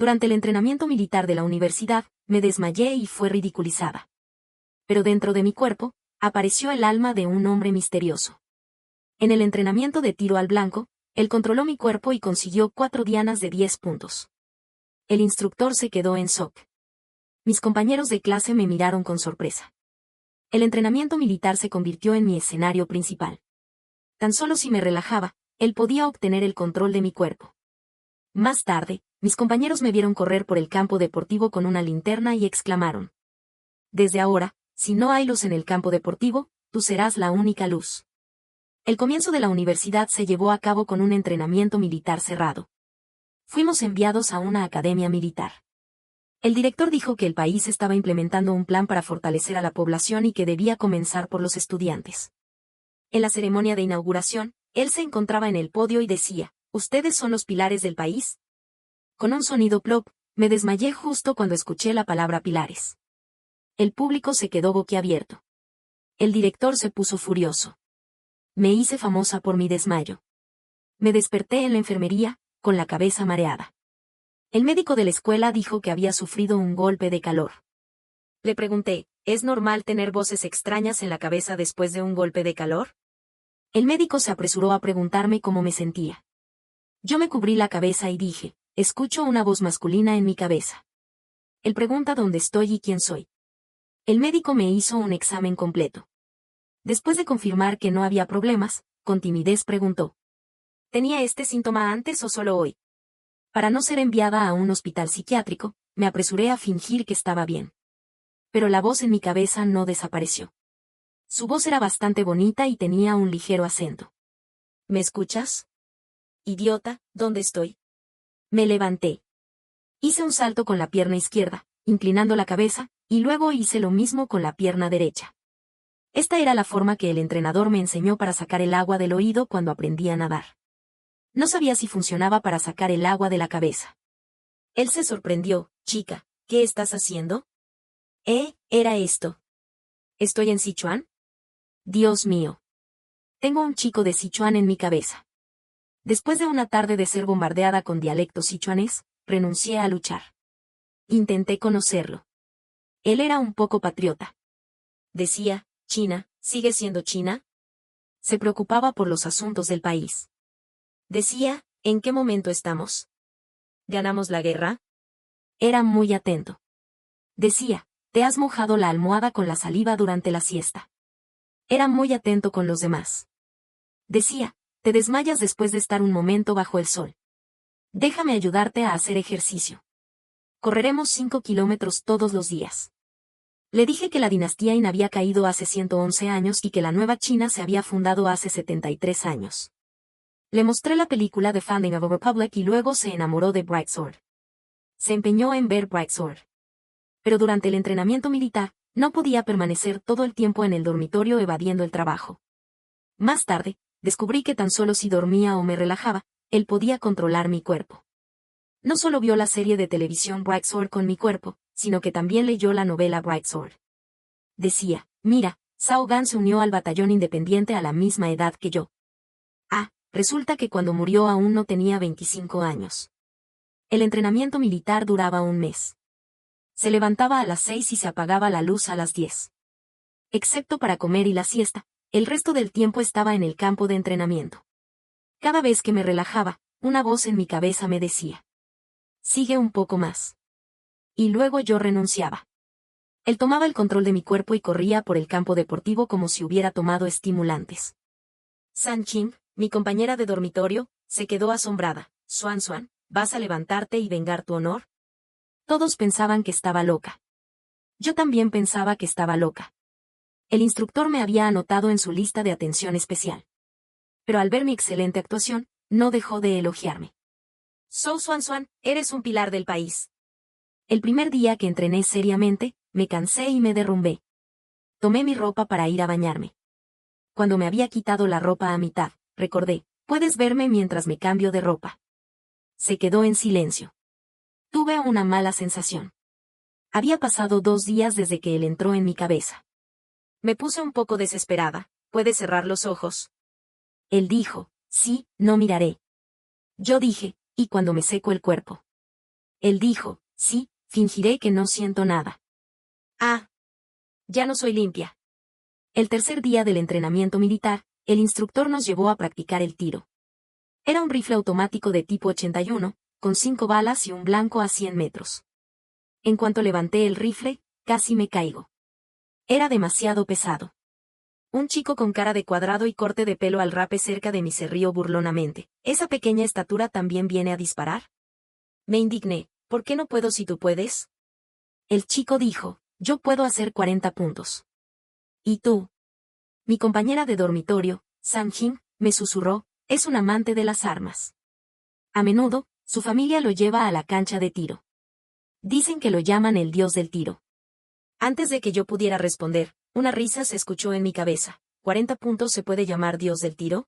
Durante el entrenamiento militar de la universidad, me desmayé y fue ridiculizada. Pero dentro de mi cuerpo, apareció el alma de un hombre misterioso. En el entrenamiento de tiro al blanco, él controló mi cuerpo y consiguió 4 dianas de 10 puntos. El instructor se quedó en shock. Mis compañeros de clase me miraron con sorpresa. El entrenamiento militar se convirtió en mi escenario principal. Tan solo si me relajaba, él podía obtener el control de mi cuerpo. Más tarde, mis compañeros me vieron correr por el campo deportivo con una linterna y exclamaron: «Desde ahora, si no hay luz en el campo deportivo, tú serás la única luz». El comienzo de la universidad se llevó a cabo con un entrenamiento militar cerrado. Fuimos enviados a una academia militar. El director dijo que el país estaba implementando un plan para fortalecer a la población y que debía comenzar por los estudiantes. En la ceremonia de inauguración, él se encontraba en el podio y decía: «¿Ustedes son los pilares del país?». Con un sonido plop, me desmayé justo cuando escuché la palabra pilares. El público se quedó boquiabierto. El director se puso furioso. Me hice famosa por mi desmayo. Me desperté en la enfermería, con la cabeza mareada. El médico de la escuela dijo que había sufrido un golpe de calor. Le pregunté: ¿es normal tener voces extrañas en la cabeza después de un golpe de calor? El médico se apresuró a preguntarme cómo me sentía. Yo me cubrí la cabeza y dije: escucho una voz masculina en mi cabeza. Él pregunta dónde estoy y quién soy. El médico me hizo un examen completo. Después de confirmar que no había problemas, con timidez preguntó: ¿tenía este síntoma antes o solo hoy? Para no ser enviada a un hospital psiquiátrico, me apresuré a fingir que estaba bien. Pero la voz en mi cabeza no desapareció. Su voz era bastante bonita y tenía un ligero acento. ¿Me escuchas? Idiota, ¿dónde estoy? Me levanté. Hice un salto con la pierna izquierda, inclinando la cabeza, y luego hice lo mismo con la pierna derecha. Esta era la forma que el entrenador me enseñó para sacar el agua del oído cuando aprendí a nadar. No sabía si funcionaba para sacar el agua de la cabeza. Él se sorprendió: «Chica, ¿qué estás haciendo?». Era esto. ¿Estoy en Sichuan? Dios mío. Tengo un chico de Sichuan en mi cabeza. Después de una tarde de ser bombardeada con dialecto sichuanés, renuncié a luchar. Intenté conocerlo. Él era un poco patriota. Decía: «China, ¿sigue siendo China?». Se preocupaba por los asuntos del país. Decía: «¿en qué momento estamos? ¿Ganamos la guerra?». Era muy atento. Decía: «¿te has mojado la almohada con la saliva durante la siesta?». Era muy atento con los demás. Decía: «te desmayas después de estar un momento bajo el sol. Déjame ayudarte a hacer ejercicio. Correremos 5 kilómetros todos los días». Le dije que la dinastía Qin había caído hace 111 años y que la nueva China se había fundado hace 73 años. Le mostré la película The Founding of a Republic y luego se enamoró de Bright Sword. Se empeñó en ver Bright Sword. Pero durante el entrenamiento militar, no podía permanecer todo el tiempo en el dormitorio evadiendo el trabajo. Más tarde, descubrí que tan solo si dormía o me relajaba, él podía controlar mi cuerpo. No solo vio la serie de televisión Bright Sword con mi cuerpo, sino que también leyó la novela Bright Sword. Decía: «mira, Zhao Gan se unió al batallón independiente a la misma edad que yo». Resulta que cuando murió aún no tenía 25 años. El entrenamiento militar duraba un mes. Se levantaba a las 6 y se apagaba la luz a las 10. Excepto para comer y la siesta, el resto del tiempo estaba en el campo de entrenamiento. Cada vez que me relajaba, una voz en mi cabeza me decía: «sigue un poco más». Y luego yo renunciaba. Él tomaba el control de mi cuerpo y corría por el campo deportivo como si hubiera tomado estimulantes. San Ching, mi compañera de dormitorio, se quedó asombrada. «Xuan Xuan, ¿vas a levantarte y vengar tu honor?». Todos pensaban que estaba loca. Yo también pensaba que estaba loca. El instructor me había anotado en su lista de atención especial. Pero al ver mi excelente actuación, no dejó de elogiarme. «Zhou Xuan Xuan, eres un pilar del país». El primer día que entrené seriamente, me cansé y me derrumbé. Tomé mi ropa para ir a bañarme. Cuando me había quitado la ropa a mitad, recordé: «puedes verme mientras me cambio de ropa». Se quedó en silencio. Tuve una mala sensación. Había pasado 2 días desde que él entró en mi cabeza. Me puse un poco desesperada. «¿puedes cerrar los ojos?». Él dijo: «sí, no miraré». Yo dije: «¿y cuando me seco el cuerpo?». Él dijo, sí, fingiré que no siento nada. Ah. Ya no soy limpia. El tercer día del entrenamiento militar, el instructor nos llevó a practicar el tiro. Era un rifle automático de tipo 81, con 5 balas y un blanco a 100 metros. En cuanto levanté el rifle, casi me caigo. Era demasiado pesado. Un chico con cara de cuadrado y corte de pelo al rape cerca de mí se rió burlonamente. ¿Esa pequeña estatura también viene a disparar? Me indigné. ¿Por qué no puedo si tú puedes? El chico dijo, yo puedo hacer 40 puntos. ¿Y tú? Mi compañera de dormitorio, Sang-Jin, me susurró, es un amante de las armas. A menudo, su familia lo lleva a la cancha de tiro. Dicen que lo llaman el dios del tiro. Antes de que yo pudiera responder, una risa se escuchó en mi cabeza. ¿40 puntos se puede llamar dios del tiro?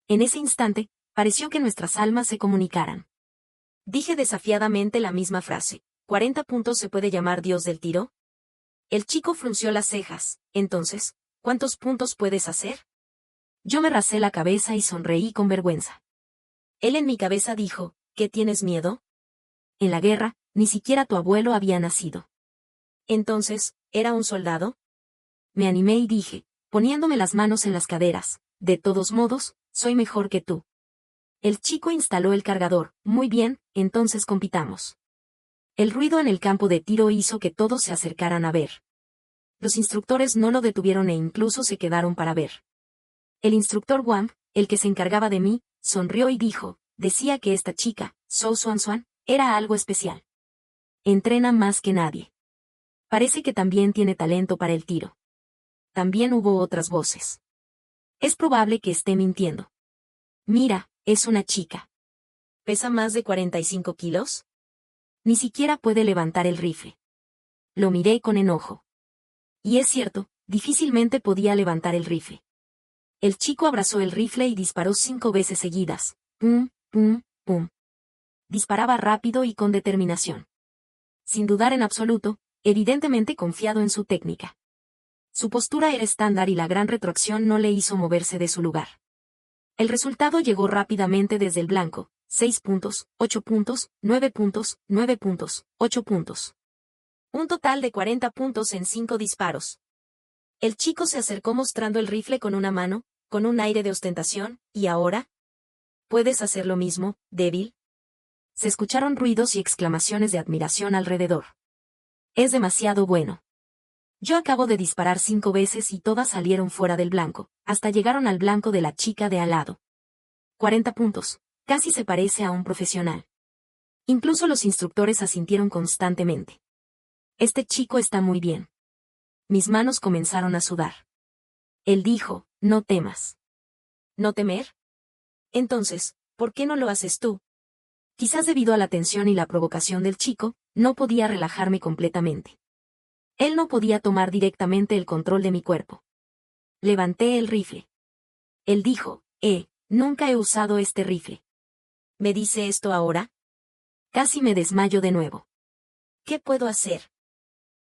En ese instante, pareció que nuestras almas se comunicaran. Dije desafiadamente la misma frase. ¿40 puntos se puede llamar dios del tiro? El chico frunció las cejas. Entonces, ¿cuántos puntos puedes hacer? Yo me rasé la cabeza y sonreí con vergüenza. Él en mi cabeza dijo, ¿qué tienes miedo? En la guerra, ni siquiera tu abuelo había nacido. Entonces, ¿era un soldado? Me animé y dije, poniéndome las manos en las caderas, de todos modos, soy mejor que tú. El chico instaló el cargador. Muy bien, entonces compitamos. El ruido en el campo de tiro hizo que todos se acercaran a ver. Los instructores no lo detuvieron e incluso se quedaron para ver. El instructor Wang, el que se encargaba de mí, sonrió y dijo, decía que esta chica, Zhou Xuanxuan, era algo especial. Entrena más que nadie. Parece que también tiene talento para el tiro. También hubo otras voces. Es probable que esté mintiendo. Mira, es una chica. ¿Pesa más de 45 kilos? Ni siquiera puede levantar el rifle. Lo miré con enojo. Y es cierto, difícilmente podía levantar el rifle. El chico abrazó el rifle y disparó 5 veces seguidas. Pum, pum, pum. Disparaba rápido y con determinación. Sin dudar en absoluto, evidentemente confiado en su técnica. Su postura era estándar y la gran retroacción no le hizo moverse de su lugar. El resultado llegó rápidamente desde el blanco. 6 puntos, 8 puntos, 9 puntos, 9 puntos, 8 puntos. Un total de 40 puntos en 5 disparos. El chico se acercó mostrando el rifle con una mano, con un aire de ostentación, ¿y ahora? ¿Puedes hacer lo mismo, débil? Se escucharon ruidos y exclamaciones de admiración alrededor. Es demasiado bueno. Yo acabo de disparar 5 veces y todas salieron fuera del blanco, hasta llegaron al blanco de la chica de al lado. 40 puntos. Casi se parece a un profesional. Incluso los instructores asintieron constantemente. Este chico está muy bien. Mis manos comenzaron a sudar. Él dijo, no temas. ¿No temer? Entonces, ¿por qué no lo haces tú? Quizás debido a la tensión y la provocación del chico, no podía relajarme completamente. Él no podía tomar directamente el control de mi cuerpo. Levanté el rifle. Él dijo, nunca he usado este rifle. ¿Me dice esto ahora? Casi me desmayo de nuevo. ¿Qué puedo hacer?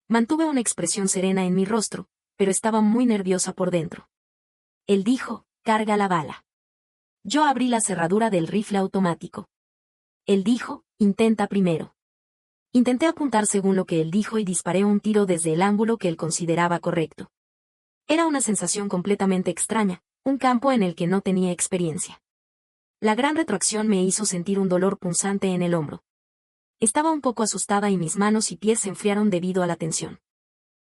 Mantuve una expresión serena en mi rostro, pero estaba muy nerviosa por dentro. Él dijo, carga la bala. Yo abrí la cerradura del rifle automático. Él dijo, intenta primero. Intenté apuntar según lo que él dijo y disparé un tiro desde el ángulo que él consideraba correcto. Era una sensación completamente extraña, un campo en el que no tenía experiencia. La gran retroacción me hizo sentir un dolor punzante en el hombro. Estaba un poco asustada y mis manos y pies se enfriaron debido a la tensión.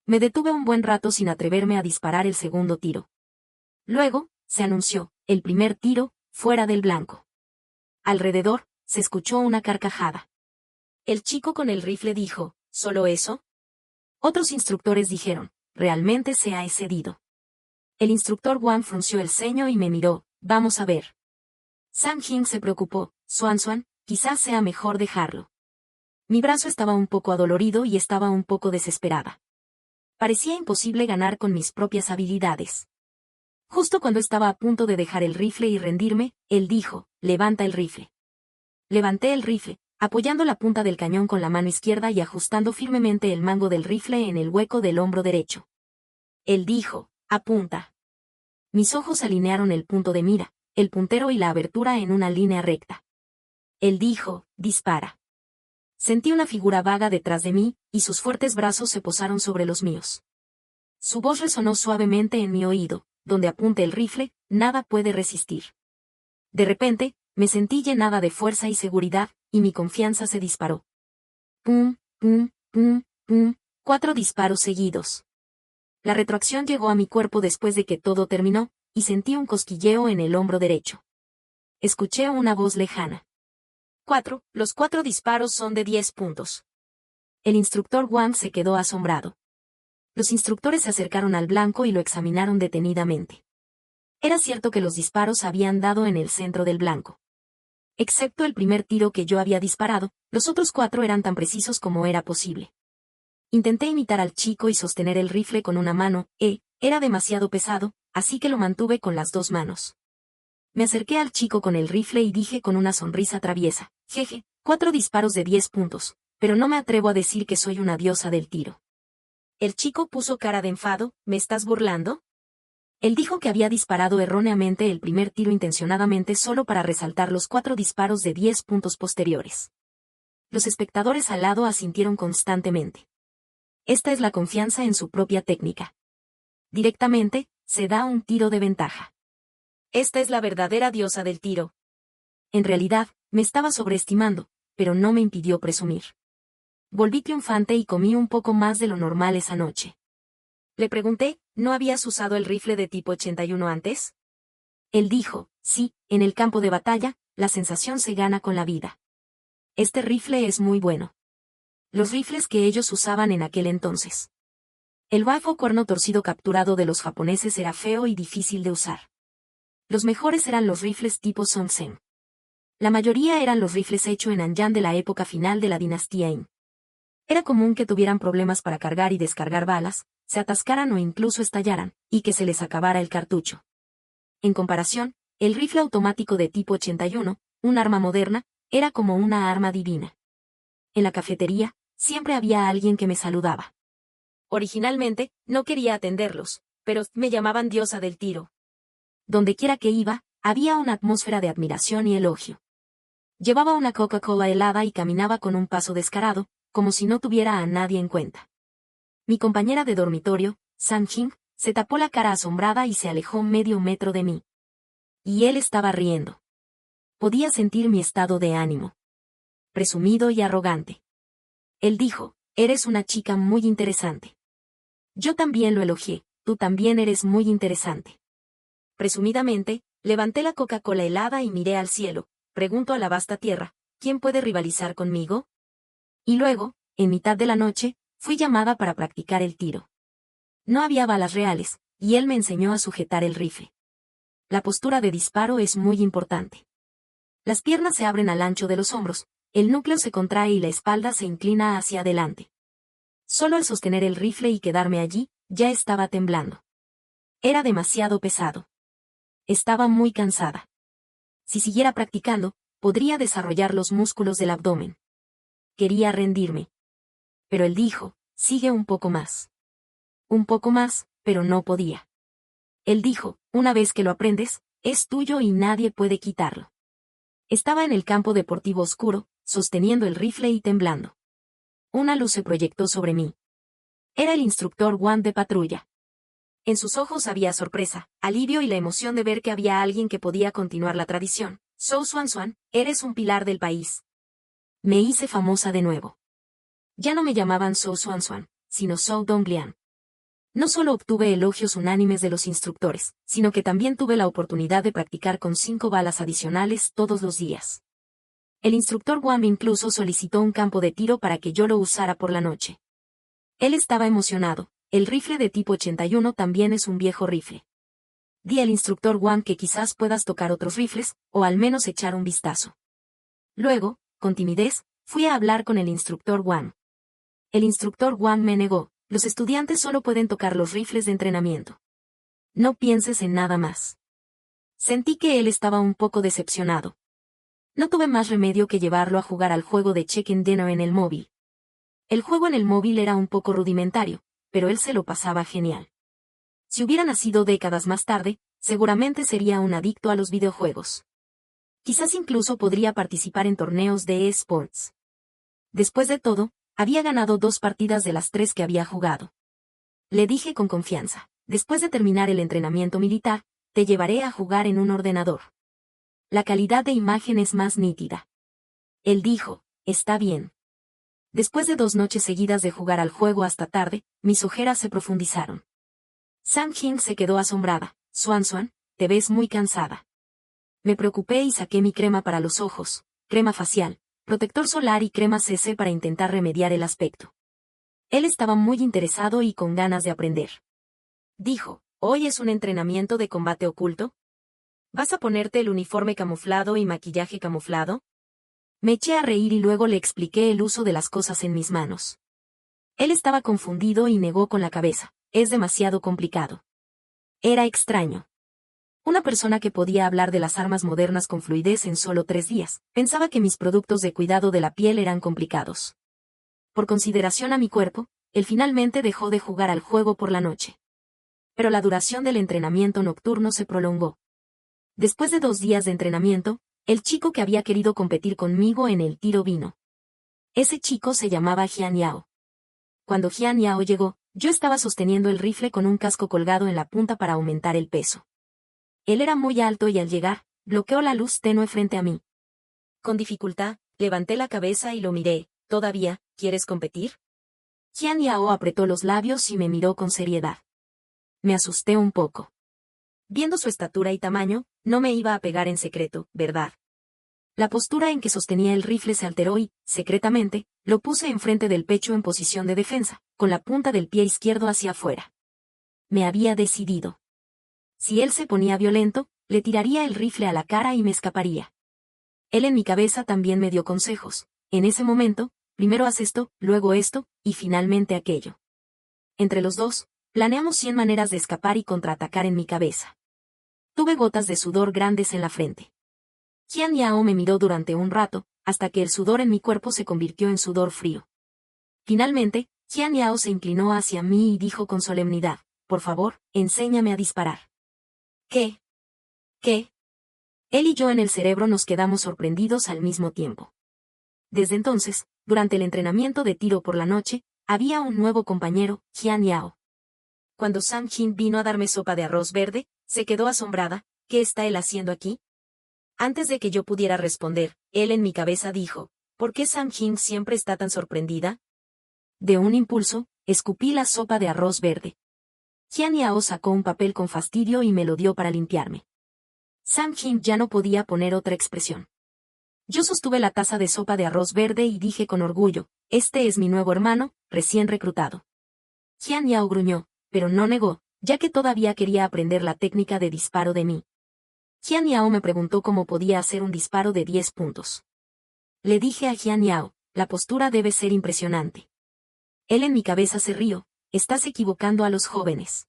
Me detuve un buen rato sin atreverme a disparar el segundo tiro. Luego, se anunció, el primer tiro, fuera del blanco. Alrededor, se escuchó una carcajada. El chico con el rifle dijo, ¿solo eso? Otros instructores dijeron, realmente se ha excedido. El instructor Wang frunció el ceño y me miró, vamos a ver. Sang-Jin se preocupó, Xuanxuan, quizás sea mejor dejarlo. Mi brazo estaba un poco adolorido y estaba un poco desesperada. Parecía imposible ganar con mis propias habilidades. Justo cuando estaba a punto de dejar el rifle y rendirme, él dijo, levanta el rifle. Levanté el rifle, apoyando la punta del cañón con la mano izquierda y ajustando firmemente el mango del rifle en el hueco del hombro derecho. Él dijo, apunta. Mis ojos alinearon el punto de mira, el puntero y la abertura en una línea recta. Él dijo, dispara. Sentí una figura vaga detrás de mí, y sus fuertes brazos se posaron sobre los míos. Su voz resonó suavemente en mi oído: donde apunte el rifle, nada puede resistir. De repente, me sentí llenada de fuerza y seguridad, y mi confianza se disparó. Pum, pum, pum, pum, 4 disparos seguidos. La retroacción llegó a mi cuerpo después de que todo terminó, y sentí un cosquilleo en el hombro derecho. Escuché una voz lejana. 4. Los 4 disparos son de 10 puntos. El instructor Wang se quedó asombrado. Los instructores se acercaron al blanco y lo examinaron detenidamente. Era cierto que los disparos habían dado en el centro del blanco. Excepto el primer tiro que yo había disparado, los otros 4 eran tan precisos como era posible. Intenté imitar al chico y sostener el rifle con una mano, era demasiado pesado, así que lo mantuve con las 2 manos. Me acerqué al chico con el rifle y dije con una sonrisa traviesa: jeje, 4 disparos de 10 puntos, pero no me atrevo a decir que soy una diosa del tiro. El chico puso cara de enfado: ¿me estás burlando? Él dijo que había disparado erróneamente el primer tiro intencionadamente solo para resaltar los 4 disparos de 10 puntos posteriores. Los espectadores al lado asintieron constantemente. Esta es la confianza en su propia técnica. Directamente, se da un tiro de ventaja. Esta es la verdadera diosa del tiro. En realidad, me estaba sobreestimando, pero no me impidió presumir. Volví triunfante y comí un poco más de lo normal esa noche. Le pregunté: ¿no habías usado el rifle de tipo 81 antes? Él dijo: sí, en el campo de batalla, la sensación se gana con la vida. Este rifle es muy bueno. Los rifles que ellos usaban en aquel entonces. El rifle cuerno torcido capturado de los japoneses era feo y difícil de usar. Los mejores eran los rifles tipo Songsen. La mayoría eran los rifles hechos en Anyang de la época final de la dinastía Qing. Era común que tuvieran problemas para cargar y descargar balas, se atascaran o incluso estallaran, y que se les acabara el cartucho. En comparación, el rifle automático de tipo 81, un arma moderna, era como una arma divina. En la cafetería, siempre había alguien que me saludaba. Originalmente, no quería atenderlos, pero me llamaban diosa del tiro. Dondequiera que iba, había una atmósfera de admiración y elogio. Llevaba una Coca-Cola helada y caminaba con un paso descarado, como si no tuviera a nadie en cuenta. Mi compañera de dormitorio, Sang Ching, se tapó la cara asombrada y se alejó medio metro de mí. Y él estaba riendo. Podía sentir mi estado de ánimo. Presumido y arrogante. Él dijo: eres una chica muy interesante. Yo también lo elogié: tú también eres muy interesante. Presumidamente, levanté la Coca-Cola helada y miré al cielo. Pregunto a la vasta tierra: ¿quién puede rivalizar conmigo? Y luego, en mitad de la noche, fui llamada para practicar el tiro. No había balas reales, y él me enseñó a sujetar el rifle. La postura de disparo es muy importante. Las piernas se abren al ancho de los hombros, el núcleo se contrae y la espalda se inclina hacia adelante. Solo al sostener el rifle y quedarme allí, ya estaba temblando. Era demasiado pesado. Estaba muy cansada. Si siguiera practicando, podría desarrollar los músculos del abdomen. Quería rendirme. Pero él dijo: sigue un poco más. Un poco más, pero no podía. Él dijo: una vez que lo aprendes, es tuyo y nadie puede quitarlo. Estaba en el campo deportivo oscuro, sosteniendo el rifle y temblando. Una luz se proyectó sobre mí. Era el instructor Wang de patrulla. En sus ojos había sorpresa, alivio y la emoción de ver que había alguien que podía continuar la tradición. Zhou Xuanxuan, eres un pilar del país. Me hice famosa de nuevo. Ya no me llamaban Zhou Xuanxuan, sino Zhou Dongliang. No solo obtuve elogios unánimes de los instructores, sino que también tuve la oportunidad de practicar con 5 balas adicionales todos los días. El instructor Wang incluso solicitó un campo de tiro para que yo lo usara por la noche. Él estaba emocionado. El rifle de tipo 81 también es un viejo rifle. Di al instructor Wang que quizás puedas tocar otros rifles, o al menos echar un vistazo. Luego, con timidez, fui a hablar con el instructor Wang. El instructor Wang me negó: los estudiantes solo pueden tocar los rifles de entrenamiento. No pienses en nada más. Sentí que él estaba un poco decepcionado. No tuve más remedio que llevarlo a jugar al juego de Chicken Dinner en el móvil. El juego en el móvil era un poco rudimentario, pero él se lo pasaba genial. Si hubiera nacido décadas más tarde, seguramente sería un adicto a los videojuegos. Quizás incluso podría participar en torneos de eSports. Después de todo, había ganado 2 partidas de las 3 que había jugado. Le dije con confianza, después de terminar el entrenamiento militar, te llevaré a jugar en un ordenador. La calidad de imagen es más nítida. Él dijo, está bien. Después de 2 noches seguidas de jugar al juego hasta tarde, mis ojeras se profundizaron. Sang-Jin se quedó asombrada. Swan, te ves muy cansada. Me preocupé y saqué mi crema para los ojos, crema facial, protector solar y crema CC para intentar remediar el aspecto. Él estaba muy interesado y con ganas de aprender. Dijo, ¿hoy es un entrenamiento de combate oculto? ¿Vas a ponerte el uniforme camuflado y maquillaje camuflado? Me eché a reír y luego le expliqué el uso de las cosas en mis manos. Él estaba confundido y negó con la cabeza, es demasiado complicado. Era extraño. Una persona que podía hablar de las armas modernas con fluidez en solo 3 días, pensaba que mis productos de cuidado de la piel eran complicados. Por consideración a mi cuerpo, él finalmente dejó de jugar al juego por la noche. Pero la duración del entrenamiento nocturno se prolongó. Después de 2 días de entrenamiento, el chico que había querido competir conmigo en el tiro vino. Ese chico se llamaba Jian Yao. Cuando Jian Yao llegó, yo estaba sosteniendo el rifle con un casco colgado en la punta para aumentar el peso. Él era muy alto y al llegar, bloqueó la luz tenue frente a mí. Con dificultad, levanté la cabeza y lo miré. ¿Todavía, quieres competir? Jian Yao apretó los labios y me miró con seriedad. Me asusté un poco. Viendo su estatura y tamaño, no me iba a pegar en secreto, ¿verdad? La postura en que sostenía el rifle se alteró y, secretamente, lo puse enfrente del pecho en posición de defensa, con la punta del pie izquierdo hacia afuera. Me había decidido. Si él se ponía violento, le tiraría el rifle a la cara y me escaparía. Él en mi cabeza también me dio consejos. En ese momento, primero haz esto, luego esto, y finalmente aquello. Entre los dos, planeamos 100 maneras de escapar y contraatacar en mi cabeza. Tuve gotas de sudor grandes en la frente. Jian Yao me miró durante un rato, hasta que el sudor en mi cuerpo se convirtió en sudor frío. Finalmente, Jian Yao se inclinó hacia mí y dijo con solemnidad, por favor, enséñame a disparar. ¿Qué? ¿Qué? Él y yo en el cerebro nos quedamos sorprendidos al mismo tiempo. Desde entonces, durante el entrenamiento de tiro por la noche, había un nuevo compañero, Jian Yao. Cuando Sang-Jin vino a darme sopa de arroz verde, se quedó asombrada, ¿qué está él haciendo aquí? Antes de que yo pudiera responder, él en mi cabeza dijo, ¿por qué Sang-Jin siempre está tan sorprendida? De un impulso, escupí la sopa de arroz verde. Jian Yao sacó un papel con fastidio y me lo dio para limpiarme. Sang-Jin ya no podía poner otra expresión. Yo sostuve la taza de sopa de arroz verde y dije con orgullo, este es mi nuevo hermano, recién reclutado. Jian Yao gruñó, pero no negó, ya que todavía quería aprender la técnica de disparo de mí. Jian Yao me preguntó cómo podía hacer un disparo de 10 puntos. Le dije a Jian Yao, la postura debe ser impresionante. Él en mi cabeza se rió, estás equivocando a los jóvenes.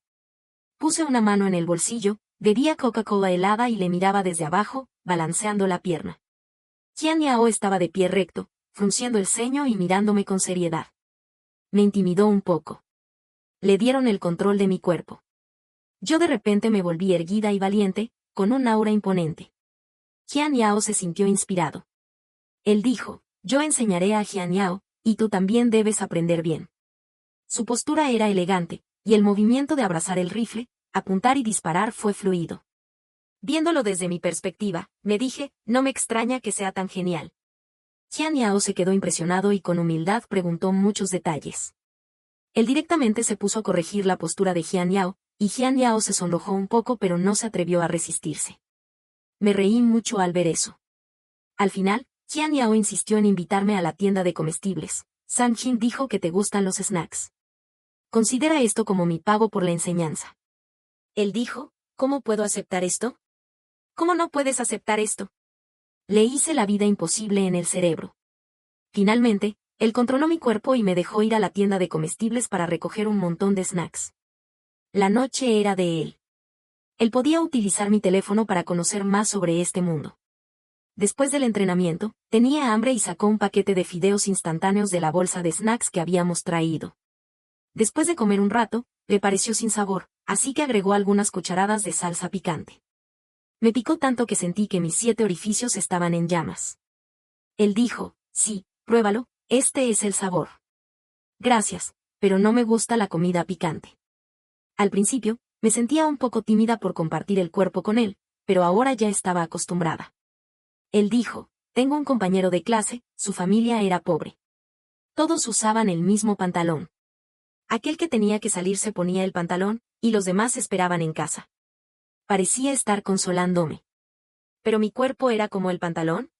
Puse una mano en el bolsillo, bebía Coca-Cola helada y le miraba desde abajo, balanceando la pierna. Jian Yao estaba de pie recto, frunciendo el ceño y mirándome con seriedad. Me intimidó un poco. Le dieron el control de mi cuerpo. Yo de repente me volví erguida y valiente, con un aura imponente. Jian Yao se sintió inspirado. Él dijo, yo enseñaré a Jian Yao, y tú también debes aprender bien. Su postura era elegante, y el movimiento de abrazar el rifle, apuntar y disparar fue fluido. Viéndolo desde mi perspectiva, me dije, no me extraña que sea tan genial. Jian Yao se quedó impresionado y con humildad preguntó muchos detalles. Él directamente se puso a corregir la postura de Jian Yao, y Jian Yao se sonrojó un poco pero no se atrevió a resistirse. Me reí mucho al ver eso. Al final, Jian Yao insistió en invitarme a la tienda de comestibles. Sang-Jin dijo que te gustan los snacks. Considera esto como mi pago por la enseñanza. Él dijo, ¿cómo puedo aceptar esto? ¿Cómo no puedes aceptar esto? Le hice la vida imposible en el cerebro. Finalmente, él controló mi cuerpo y me dejó ir a la tienda de comestibles para recoger un montón de snacks. La noche era de él. Él podía utilizar mi teléfono para conocer más sobre este mundo. Después del entrenamiento, tenía hambre y sacó un paquete de fideos instantáneos de la bolsa de snacks que habíamos traído. Después de comer un rato, le pareció sin sabor, así que agregó algunas cucharadas de salsa picante. Me picó tanto que sentí que mis 7 orificios estaban en llamas. Él dijo, sí, pruébalo, Este es el sabor. Gracias, pero no me gusta la comida picante. Al principio, me sentía un poco tímida por compartir el cuerpo con él, pero ahora ya estaba acostumbrada. Él dijo, tengo un compañero de clase, su familia era pobre. Todos usaban el mismo pantalón. Aquel que tenía que salir se ponía el pantalón, y los demás esperaban en casa. Parecía estar consolándome. ¿Pero mi cuerpo era como el pantalón?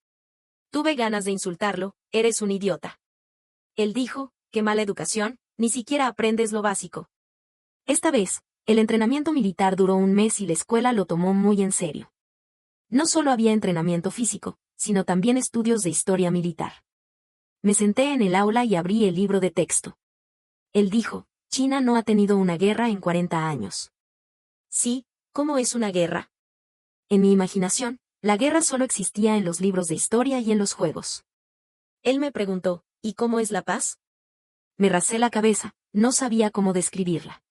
Tuve ganas de insultarlo, eres un idiota. Él dijo, qué mala educación, ni siquiera aprendes lo básico. Esta vez, el entrenamiento militar duró un mes y la escuela lo tomó muy en serio. No solo había entrenamiento físico, sino también estudios de historia militar. Me senté en el aula y abrí el libro de texto. Él dijo, China no ha tenido una guerra en 40 años. Sí, ¿cómo es una guerra? En mi imaginación, la guerra solo existía en los libros de historia y en los juegos. Él me preguntó, ¿y cómo es la paz? Me rasé la cabeza, no sabía cómo describirla.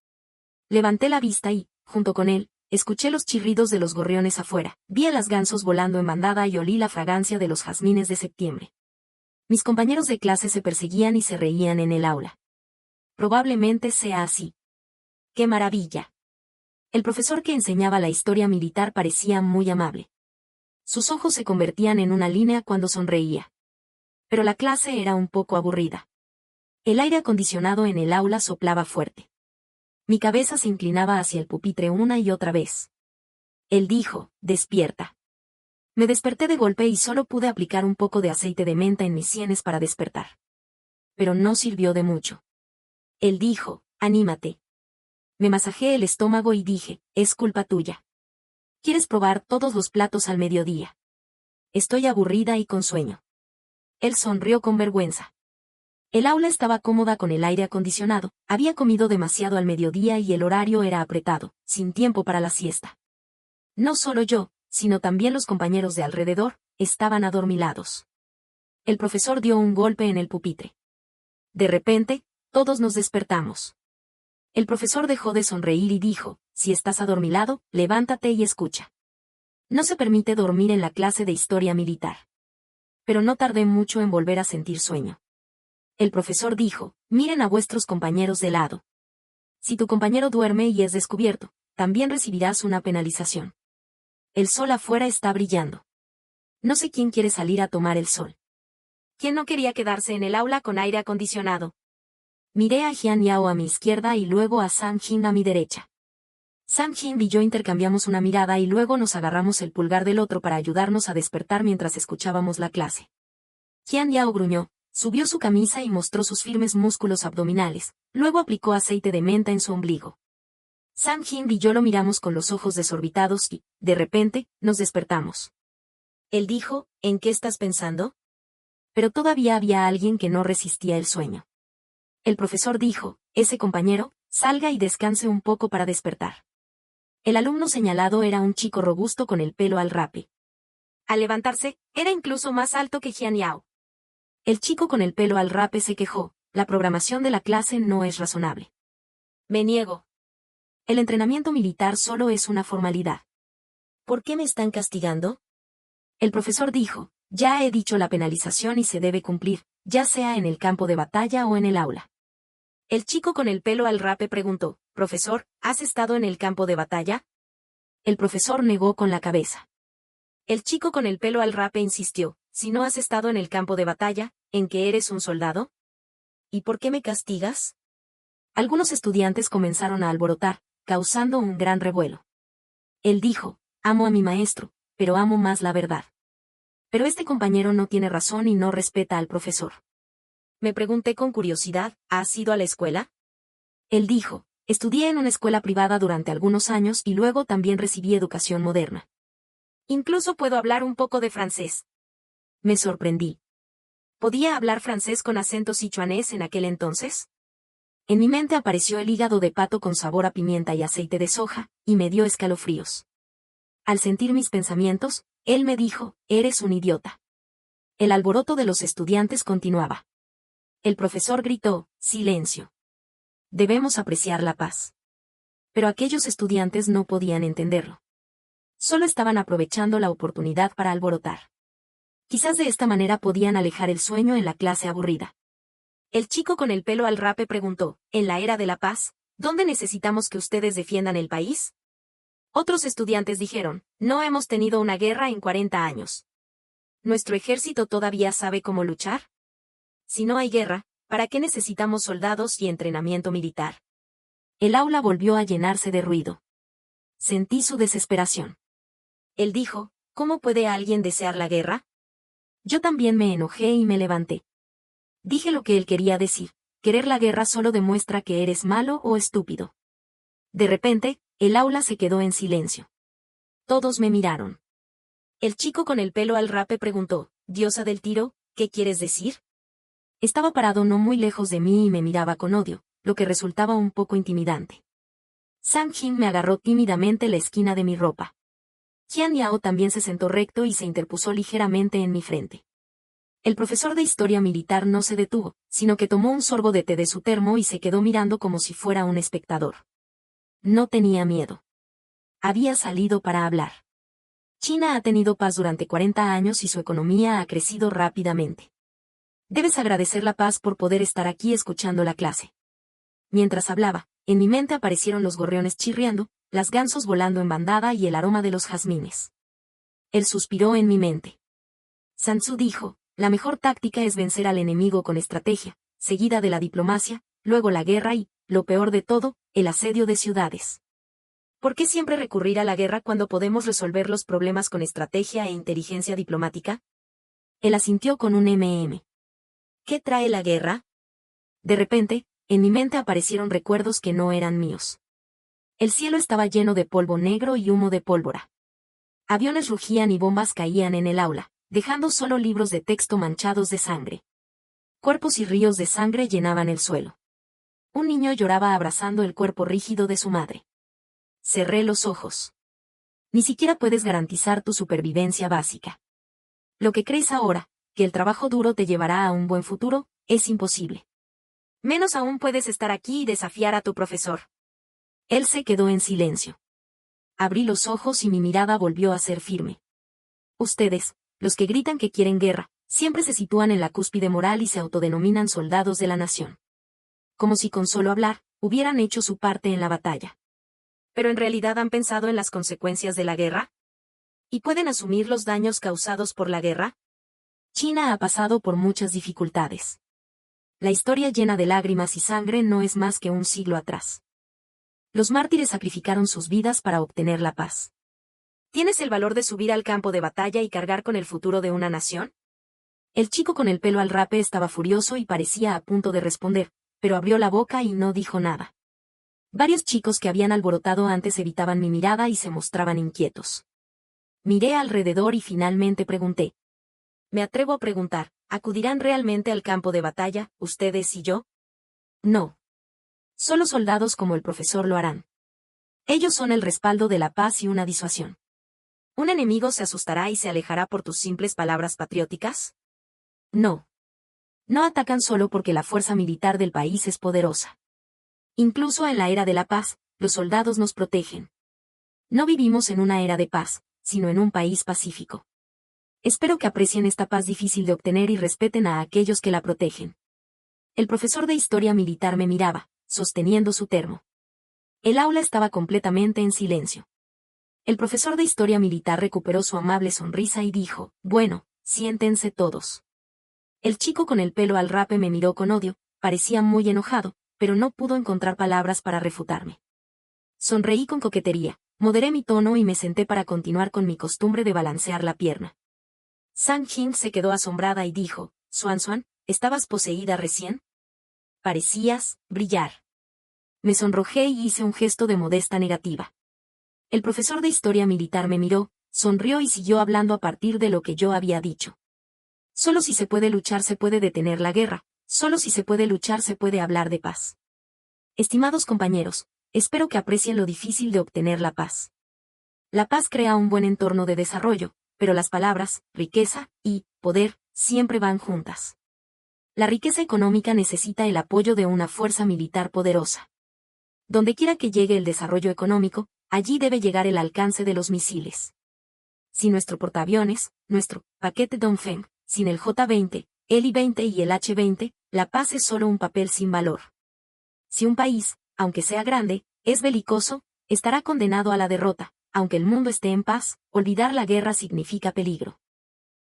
Levanté la vista y, junto con él, escuché los chirridos de los gorriones afuera, vi a las gansos volando en bandada y olí la fragancia de los jazmines de septiembre. Mis compañeros de clase se perseguían y se reían en el aula. Probablemente sea así. ¡Qué maravilla! El profesor que enseñaba la historia militar parecía muy amable. Sus ojos se convertían en una línea cuando sonreía. Pero la clase era un poco aburrida. El aire acondicionado en el aula soplaba fuerte. Mi cabeza se inclinaba hacia el pupitre una y otra vez. Él dijo, despierta. Me desperté de golpe y solo pude aplicar un poco de aceite de menta en mis sienes para despertar. Pero no sirvió de mucho. Él dijo, anímate. Me masajé el estómago y dije, es culpa tuya. ¿Quieres probar todos los platos al mediodía? Estoy aburrida y con sueño. Él sonrió con vergüenza. El aula estaba cómoda con el aire acondicionado, había comido demasiado al mediodía y el horario era apretado, sin tiempo para la siesta. No solo yo, sino también los compañeros de alrededor, estaban adormilados. El profesor dio un golpe en el pupitre. De repente, todos nos despertamos. El profesor dejó de sonreír y dijo, si estás adormilado, levántate y escucha. No se permite dormir en la clase de historia militar. Pero no tardé mucho en volver a sentir sueño. El profesor dijo, miren a vuestros compañeros de lado. Si tu compañero duerme y es descubierto, también recibirás una penalización. El sol afuera está brillando. No sé quién quiere salir a tomar el sol. ¿Quién no quería quedarse en el aula con aire acondicionado? Miré a Jian Yao a mi izquierda y luego a Sam Jin a mi derecha. Sam Jin y yo intercambiamos una mirada y luego nos agarramos el pulgar del otro para ayudarnos a despertar mientras escuchábamos la clase. Jian Yao gruñó, subió su camisa y mostró sus firmes músculos abdominales, luego aplicó aceite de menta en su ombligo. Sam Jin y yo lo miramos con los ojos desorbitados y, de repente, nos despertamos. Él dijo, ¿en qué estás pensando? Pero todavía había alguien que no resistía el sueño. El profesor dijo, ese compañero, salga y descanse un poco para despertar. El alumno señalado era un chico robusto con el pelo al rape. Al levantarse, era incluso más alto que Jian Yao. El chico con el pelo al rape se quejó, la programación de la clase no es razonable. Me niego. El entrenamiento militar solo es una formalidad. ¿Por qué me están castigando? El profesor dijo, ya he dicho la penalización y se debe cumplir, ya sea en el campo de batalla o en el aula. El chico con el pelo al rape preguntó, profesor, ¿has estado en el campo de batalla? El profesor negó con la cabeza. El chico con el pelo al rape insistió, si no has estado en el campo de batalla, ¿en qué eres un soldado? ¿Y por qué me castigas? Algunos estudiantes comenzaron a alborotar, causando un gran revuelo. Él dijo, amo a mi maestro, pero amo más la verdad. Pero este compañero no tiene razón y no respeta al profesor. Me pregunté con curiosidad, ¿has ido a la escuela? Él dijo, estudié en una escuela privada durante algunos años y luego también recibí educación moderna. Incluso puedo hablar un poco de francés. Me sorprendí. ¿Podía hablar francés con acento sichuanés en aquel entonces? En mi mente apareció el hígado de pato con sabor a pimienta y aceite de soja, y me dio escalofríos. Al sentir mis pensamientos, él me dijo, eres un idiota. El alboroto de los estudiantes continuaba. El profesor gritó, silencio. Debemos apreciar la paz. Pero aquellos estudiantes no podían entenderlo. Solo estaban aprovechando la oportunidad para alborotar. Quizás de esta manera podían alejar el sueño en la clase aburrida. El chico con el pelo al rape preguntó, ¿en la era de la paz, dónde necesitamos que ustedes defiendan el país? Otros estudiantes dijeron, no hemos tenido una guerra en 40 años. ¿Nuestro ejército todavía sabe cómo luchar? Si no hay guerra, ¿para qué necesitamos soldados y entrenamiento militar? El aula volvió a llenarse de ruido. Sentí su desesperación. Él dijo, ¿cómo puede alguien desear la guerra? Yo también me enojé y me levanté. Dije lo que él quería decir, querer la guerra solo demuestra que eres malo o estúpido. De repente, el aula se quedó en silencio. Todos me miraron. El chico con el pelo al rape preguntó, «Diosa del tiro, ¿qué quieres decir?» Estaba parado no muy lejos de mí y me miraba con odio, lo que resultaba un poco intimidante. Sang Jin me agarró tímidamente la esquina de mi ropa. Qian Yao también se sentó recto y se interpuso ligeramente en mi frente. El profesor de historia militar no se detuvo, sino que tomó un sorbo de té de su termo y se quedó mirando como si fuera un espectador. No tenía miedo. Había salido para hablar. China ha tenido paz durante 40 años y su economía ha crecido rápidamente. Debes agradecer la paz por poder estar aquí escuchando la clase. Mientras hablaba, en mi mente aparecieron los gorriones chirriando, las gansos volando en bandada y el aroma de los jazmines. Él suspiró en mi mente. Sun Tzu dijo, la mejor táctica es vencer al enemigo con estrategia, seguida de la diplomacia, luego la guerra y, lo peor de todo, el asedio de ciudades. ¿Por qué siempre recurrir a la guerra cuando podemos resolver los problemas con estrategia e inteligencia diplomática? Él asintió con un ¿Qué trae la guerra? De repente, en mi mente aparecieron recuerdos que no eran míos. El cielo estaba lleno de polvo negro y humo de pólvora. Aviones rugían y bombas caían en el aula, dejando solo libros de texto manchados de sangre. Cuerpos y ríos de sangre llenaban el suelo. Un niño lloraba abrazando el cuerpo rígido de su madre. Cerré los ojos. Ni siquiera puedes garantizar tu supervivencia básica. Lo que crees ahora, que el trabajo duro te llevará a un buen futuro, es imposible. Menos aún puedes estar aquí y desafiar a tu profesor. Él se quedó en silencio. Abrí los ojos y mi mirada volvió a ser firme. Ustedes, los que gritan que quieren guerra, siempre se sitúan en la cúspide moral y se autodenominan soldados de la nación. Como si con solo hablar, hubieran hecho su parte en la batalla. ¿Pero en realidad han pensado en las consecuencias de la guerra? ¿Y pueden asumir los daños causados por la guerra? China ha pasado por muchas dificultades. La historia llena de lágrimas y sangre no es más que un siglo atrás. Los mártires sacrificaron sus vidas para obtener la paz. ¿Tienes el valor de subir al campo de batalla y cargar con el futuro de una nación? El chico con el pelo al rape estaba furioso y parecía a punto de responder, pero abrió la boca y no dijo nada. Varios chicos que habían alborotado antes evitaban mi mirada y se mostraban inquietos. Miré alrededor y finalmente pregunté. Me atrevo a preguntar, ¿acudirán realmente al campo de batalla, ustedes y yo? No. Solo soldados como el profesor lo harán. Ellos son el respaldo de la paz y una disuasión. ¿Un enemigo se asustará y se alejará por tus simples palabras patrióticas? No. No atacan solo porque la fuerza militar del país es poderosa. Incluso en la era de la paz, los soldados nos protegen. No vivimos en una era de paz, sino en un país pacífico. Espero que aprecien esta paz difícil de obtener y respeten a aquellos que la protegen. El profesor de historia militar me miraba, sosteniendo su termo. El aula estaba completamente en silencio. El profesor de historia militar recuperó su amable sonrisa y dijo, bueno, siéntense todos. El chico con el pelo al rape me miró con odio, parecía muy enojado, pero no pudo encontrar palabras para refutarme. Sonreí con coquetería, moderé mi tono y me senté para continuar con mi costumbre de balancear la pierna. Sang Jin se quedó asombrada y dijo, Xuan Xuan, ¿estabas poseída recién? Parecías brillar. Me sonrojé y hice un gesto de modesta negativa. El profesor de historia militar me miró, sonrió y siguió hablando a partir de lo que yo había dicho. Solo si se puede luchar se puede detener la guerra, solo si se puede luchar se puede hablar de paz. Estimados compañeros, espero que aprecien lo difícil de obtener la paz. La paz crea un buen entorno de desarrollo, pero las palabras, riqueza y poder, siempre van juntas. La riqueza económica necesita el apoyo de una fuerza militar poderosa. Donde quiera que llegue el desarrollo económico, allí debe llegar el alcance de los misiles. Si nuestro portaaviones, nuestro paquete Dongfeng, sin el J-20, el I-20 y el H-20, la paz es solo un papel sin valor. Si un país, aunque sea grande, es belicoso, estará condenado a la derrota, aunque el mundo esté en paz, olvidar la guerra significa peligro.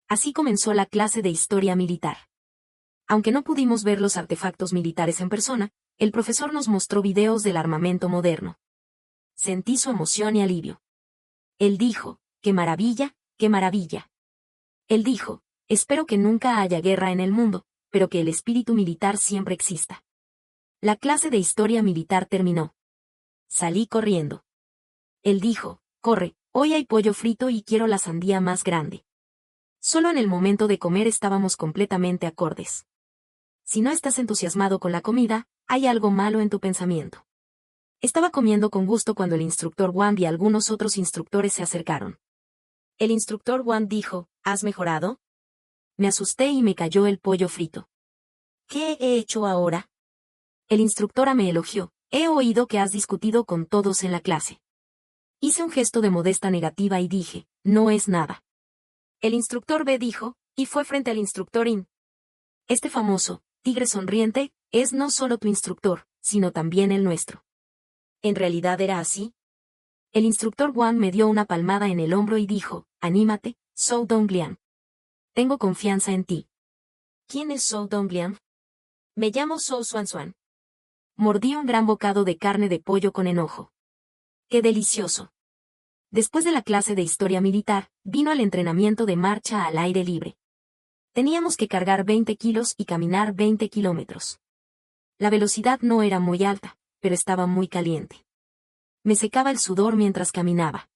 Así comenzó la clase de historia militar. Aunque no pudimos ver los artefactos militares en persona, el profesor nos mostró videos del armamento moderno. Sentí su emoción y alivio. Él dijo, ¡qué maravilla, qué maravilla! Él dijo, espero que nunca haya guerra en el mundo, pero que el espíritu militar siempre exista. La clase de historia militar terminó. Salí corriendo. Él dijo, corre, hoy hay pollo frito y quiero la sandía más grande. Solo en el momento de comer estábamos completamente acordes. Si no estás entusiasmado con la comida, hay algo malo en tu pensamiento. Estaba comiendo con gusto cuando el instructor Wang y algunos otros instructores se acercaron. El instructor Wang dijo, ¿has mejorado? Me asusté y me cayó el pollo frito. ¿Qué he hecho ahora? El instructor me elogió, he oído que has discutido con todos en la clase. Hice un gesto de modesta negativa y dije, no es nada. El instructor B dijo, y fue frente al instructor IN. Este famoso, tigre sonriente, es no solo tu instructor, sino también el nuestro. ¿En realidad era así? El instructor Wang me dio una palmada en el hombro y dijo, anímate, Zhou Dongliang. Tengo confianza en ti. ¿Quién es Zhou Dongliang? Me llamo Zhou Xuanxuan. Mordí un gran bocado de carne de pollo con enojo. ¡Qué delicioso! Después de la clase de historia militar, vino el entrenamiento de marcha al aire libre. Teníamos que cargar 20 kilos y caminar 20 kilómetros. La velocidad no era muy alta, pero estaba muy caliente. Me secaba el sudor mientras caminaba.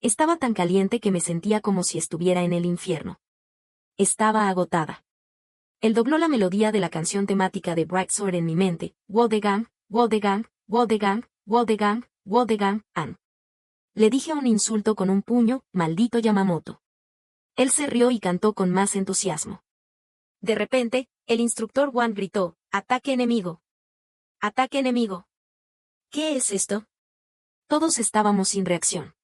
Estaba tan caliente que me sentía como si estuviera en el infierno. Estaba agotada. Él dobló la melodía de la canción temática de Bright Sword en mi mente, Wolfgang, Wolfgang, Wolfgang, Wolfgang, Wolfgang, An. Le dije un insulto con un puño, maldito Yamamoto. Él se rió y cantó con más entusiasmo. De repente, el instructor Wang gritó, ¡ataque enemigo! ¡Ataque enemigo! ¿Qué es esto? Todos estábamos sin reacción.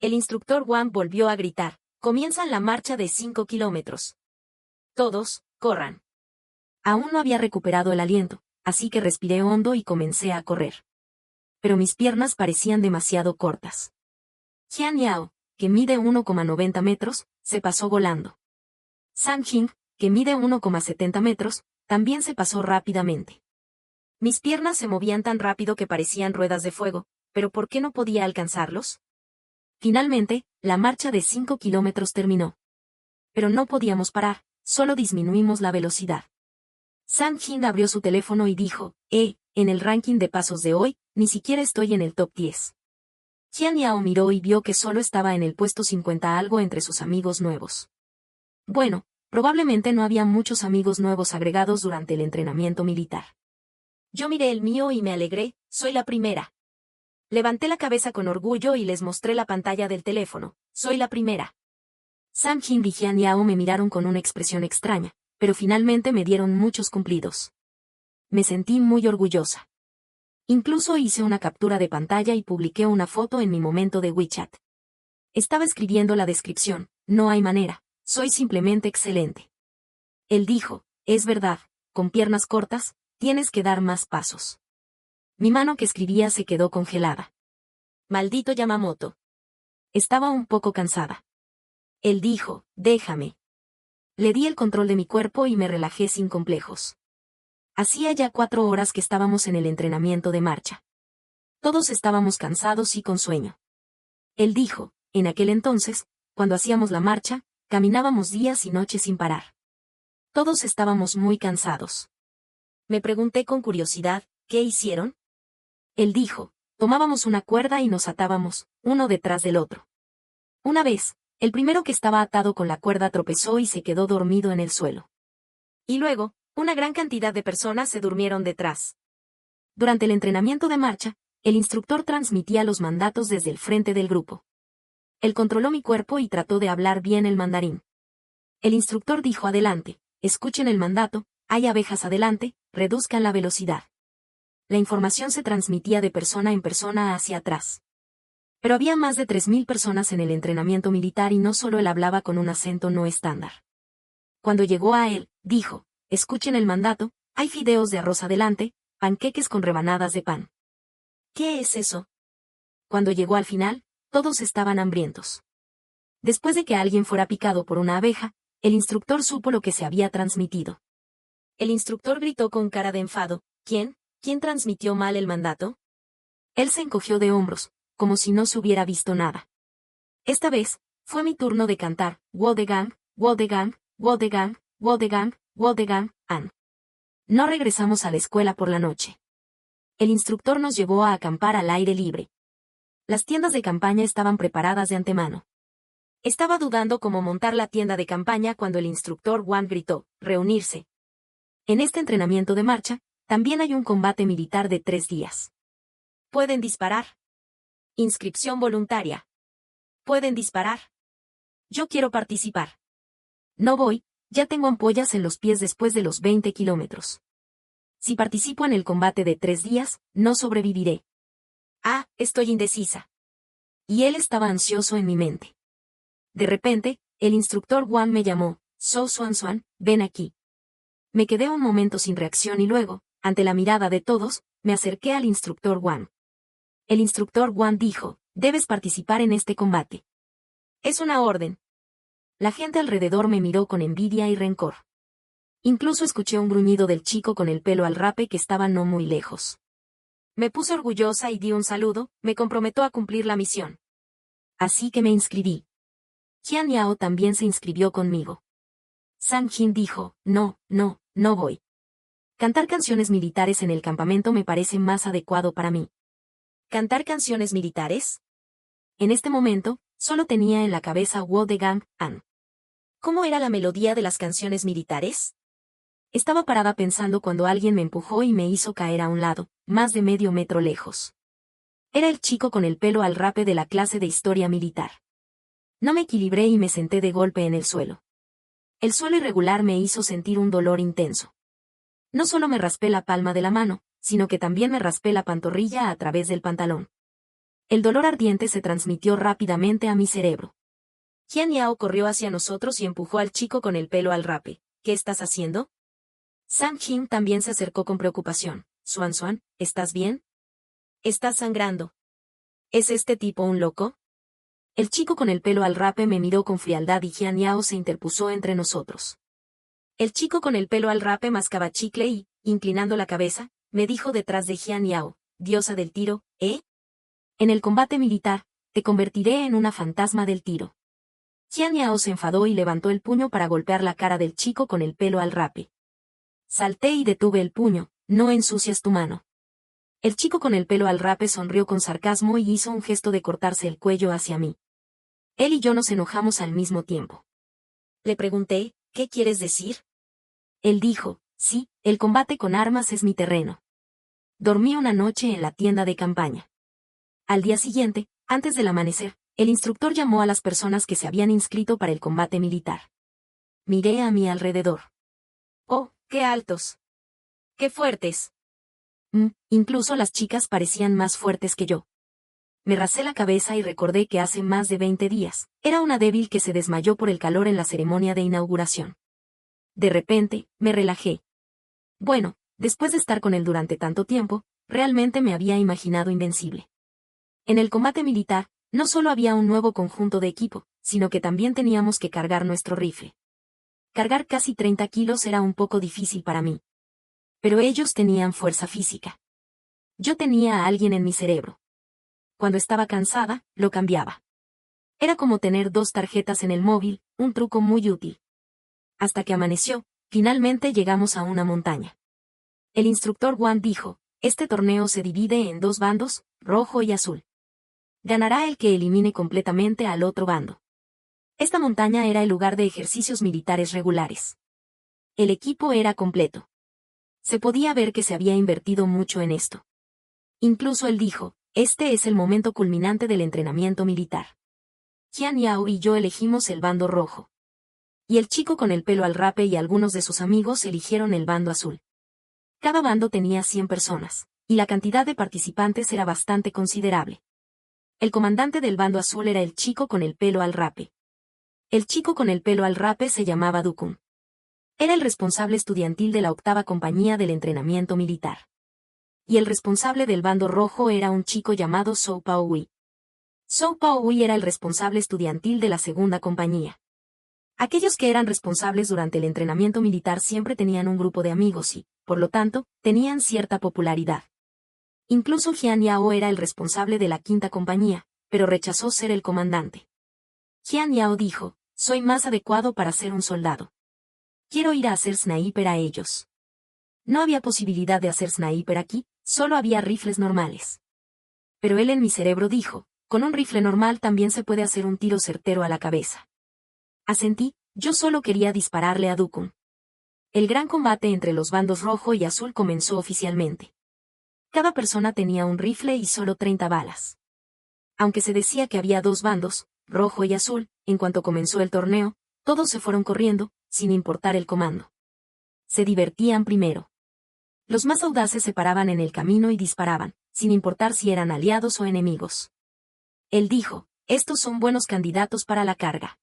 El instructor Wang volvió a gritar, comienzan la marcha de 5 kilómetros. Todos, corran. Aún no había recuperado el aliento, así que respiré hondo y comencé a correr. Pero mis piernas parecían demasiado cortas. Jian Yao, que mide 1,90 metros, se pasó volando. San Jing, que mide 1,70 metros, también se pasó rápidamente. Mis piernas se movían tan rápido que parecían ruedas de fuego, pero ¿por qué no podía alcanzarlos? Finalmente, la marcha de 5 kilómetros terminó. Pero no podíamos parar, solo disminuimos la velocidad. San Jing abrió su teléfono y dijo, en el ranking de pasos de hoy, ni siquiera estoy en el top 10. Jian Yao miró y vio que solo estaba en el puesto 50 algo entre sus amigos nuevos. Bueno, probablemente no había muchos amigos nuevos agregados durante el entrenamiento militar. Yo miré el mío y me alegré, soy la primera. Levanté la cabeza con orgullo y les mostré la pantalla del teléfono, soy la primera. Sam Jing y Jian Yao me miraron con una expresión extraña, pero finalmente me dieron muchos cumplidos. Me sentí muy orgullosa. Incluso hice una captura de pantalla y publiqué una foto en mi momento de WeChat. Estaba escribiendo la descripción, no hay manera, soy simplemente excelente. Él dijo, es verdad, con piernas cortas, tienes que dar más pasos. Mi mano que escribía se quedó congelada. Maldito Yamamoto. Estaba un poco cansada. Él dijo, déjame. Le di el control de mi cuerpo y me relajé sin complejos. Hacía ya 4 horas que estábamos en el entrenamiento de marcha. Todos estábamos cansados y con sueño. Él dijo, en aquel entonces, cuando hacíamos la marcha, caminábamos días y noches sin parar. Todos estábamos muy cansados. Me pregunté con curiosidad, ¿qué hicieron? Él dijo, tomábamos una cuerda y nos atábamos, uno detrás del otro. Una vez, el primero que estaba atado con la cuerda tropezó y se quedó dormido en el suelo. Y luego, una gran cantidad de personas se durmieron detrás. Durante el entrenamiento de marcha, el instructor transmitía los mandatos desde el frente del grupo. Él controló mi cuerpo y trató de hablar bien el mandarín. El instructor dijo adelante, escuchen el mandato, hay abejas adelante, reduzcan la velocidad. La información se transmitía de persona en persona hacia atrás. Pero había más de 3.000 personas en el entrenamiento militar y no solo él hablaba con un acento no estándar. Cuando llegó a él, dijo, escuchen el mandato, hay fideos de arroz adelante, panqueques con rebanadas de pan. ¿Qué es eso? Cuando llegó al final, todos estaban hambrientos. Después de que alguien fuera picado por una abeja, el instructor supo lo que se había transmitido. El instructor gritó con cara de enfado, ¿quién? ¿Quién transmitió mal el mandato? Él se encogió de hombros, como si no se hubiera visto nada. Esta vez, fue mi turno de cantar, Wodegang, Wodegang, Wodegang, Wodegang, Wodegang, An. No regresamos a la escuela por la noche. El instructor nos llevó a acampar al aire libre. Las tiendas de campaña estaban preparadas de antemano. Estaba dudando cómo montar la tienda de campaña cuando el instructor Wang gritó, reunirse. En este entrenamiento de marcha, también hay un combate militar de 3 días. Pueden disparar. Inscripción voluntaria. Pueden disparar. Yo quiero participar. No voy, ya tengo ampollas en los pies después de los 20 kilómetros. Si participo en el combate de 3 días, no sobreviviré. Ah, estoy indecisa. Y él estaba ansioso en mi mente. De repente, el instructor Wang me llamó, So Xuan Xuan, ven aquí. Me quedé un momento sin reacción y luego, ante la mirada de todos, me acerqué al instructor Wang. El instructor Wang dijo, debes participar en este combate. Es una orden. La gente alrededor me miró con envidia y rencor. Incluso escuché un gruñido del chico con el pelo al rape que estaba no muy lejos. Me puse orgullosa y di un saludo, me comprometo a cumplir la misión. Así que me inscribí. Qian Yao también se inscribió conmigo. Sang Jin dijo, no voy. Cantar canciones militares en el campamento me parece más adecuado para mí. ¿Cantar canciones militares? En este momento, solo tenía en la cabeza Wodegang, An. ¿Cómo era la melodía de las canciones militares? Estaba parada pensando cuando alguien me empujó y me hizo caer a un lado, más de medio metro lejos. Era el chico con el pelo al rape de la clase de historia militar. No me equilibré y me senté de golpe en el suelo. El suelo irregular me hizo sentir un dolor intenso. No solo me raspé la palma de la mano, sino que también me raspé la pantorrilla a través del pantalón. El dolor ardiente se transmitió rápidamente a mi cerebro. Qian Yao corrió hacia nosotros y empujó al chico con el pelo al rape. ¿Qué estás haciendo? Sang Jin también se acercó con preocupación. Xuan Xuan, ¿estás bien? Estás sangrando. ¿Es este tipo un loco? El chico con el pelo al rape me miró con frialdad y Qian Yao se interpuso entre nosotros. El chico con el pelo al rape mascaba chicle y, inclinando la cabeza, me dijo detrás de Qian Yao, diosa del tiro, ¿eh? En el combate militar, te convertiré en una fantasma del tiro. Qian Yao se enfadó y levantó el puño para golpear la cara del chico con el pelo al rape. Salté y detuve el puño, no ensucias tu mano. El chico con el pelo al rape sonrió con sarcasmo y hizo un gesto de cortarse el cuello hacia mí. Él y yo nos enojamos al mismo tiempo. Le pregunté, ¿qué quieres decir? Él dijo, sí, el combate con armas es mi terreno. Dormí una noche en la tienda de campaña. Al día siguiente, antes del amanecer, el instructor llamó a las personas que se habían inscrito para el combate militar. Miré a mi alrededor. ¡Oh, qué altos! ¡Qué fuertes! Incluso las chicas parecían más fuertes que yo. Me rasé la cabeza y recordé que hace más de 20 días, era una débil que se desmayó por el calor en la ceremonia de inauguración. De repente, me relajé. Bueno, después de estar con él durante tanto tiempo, realmente me había imaginado invencible. En el combate militar, no solo había un nuevo conjunto de equipo, sino que también teníamos que cargar nuestro rifle. Cargar casi 30 kilos era un poco difícil para mí. Pero ellos tenían fuerza física. Yo tenía a alguien en mi cerebro. Cuando estaba cansada, lo cambiaba. Era como tener 2 tarjetas en el móvil, un truco muy útil. Hasta que amaneció, finalmente llegamos a una montaña. El instructor Wang dijo, este torneo se divide en 2 bandos, rojo y azul. Ganará el que elimine completamente al otro bando. Esta montaña era el lugar de ejercicios militares regulares. El equipo era completo. Se podía ver que se había invertido mucho en esto. Incluso él dijo, este es el momento culminante del entrenamiento militar. Qian Yao y yo elegimos el bando rojo. Y el chico con el pelo al rape y algunos de sus amigos eligieron el bando azul. Cada bando tenía 100 personas, y la cantidad de participantes era bastante considerable. El comandante del bando azul era el chico con el pelo al rape. El chico con el pelo al rape se llamaba Dukun. Era el responsable estudiantil de la 8ª compañía del entrenamiento militar. Y el responsable del bando rojo era un chico llamado Zhou Paohui. Zhou Paohui era el responsable estudiantil de la 2ª compañía. Aquellos que eran responsables durante el entrenamiento militar siempre tenían un grupo de amigos y, por lo tanto, tenían cierta popularidad. Incluso Jian Yao era el responsable de la 5ª compañía, pero rechazó ser el comandante. Jian Yao dijo, soy más adecuado para ser un soldado. Quiero ir a hacer sniper a ellos. No había posibilidad de hacer sniper aquí, solo había rifles normales. Pero él en mi cerebro dijo, con un rifle normal también se puede hacer un tiro certero a la cabeza. Asentí, yo solo quería dispararle a Dukun. El gran combate entre los bandos rojo y azul comenzó oficialmente. Cada persona tenía un rifle y solo 30 balas. Aunque se decía que había 2 bandos, rojo y azul, en cuanto comenzó el torneo, todos se fueron corriendo, sin importar el comando. Se divertían primero. Los más audaces se paraban en el camino y disparaban, sin importar si eran aliados o enemigos. Él dijo, estos son buenos candidatos para la carga.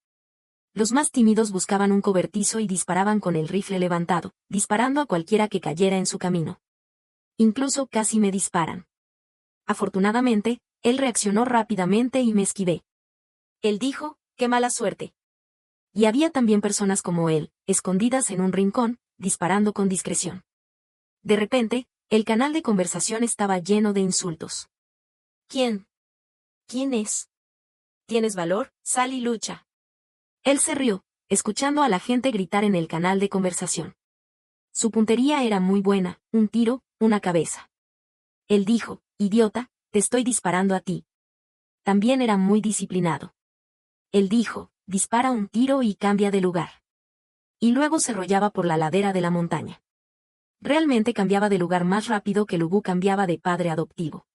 Los más tímidos buscaban un cobertizo y disparaban con el rifle levantado, disparando a cualquiera que cayera en su camino. Incluso casi me disparan. Afortunadamente, él reaccionó rápidamente y me esquivé. Él dijo, qué mala suerte. Y había también personas como él, escondidas en un rincón, disparando con discreción. De repente, el canal de conversación estaba lleno de insultos. ¿Quién? ¿Quién es? ¿Tienes valor? Sal y lucha. Él se rió, escuchando a la gente gritar en el canal de conversación. Su puntería era muy buena, un tiro, una cabeza. Él dijo, idiota, te estoy disparando a ti. También era muy disciplinado. Él dijo, dispara un tiro y cambia de lugar. Y luego se rollaba por la ladera de la montaña. Realmente cambiaba de lugar más rápido que Lubu cambiaba de padre adoptivo.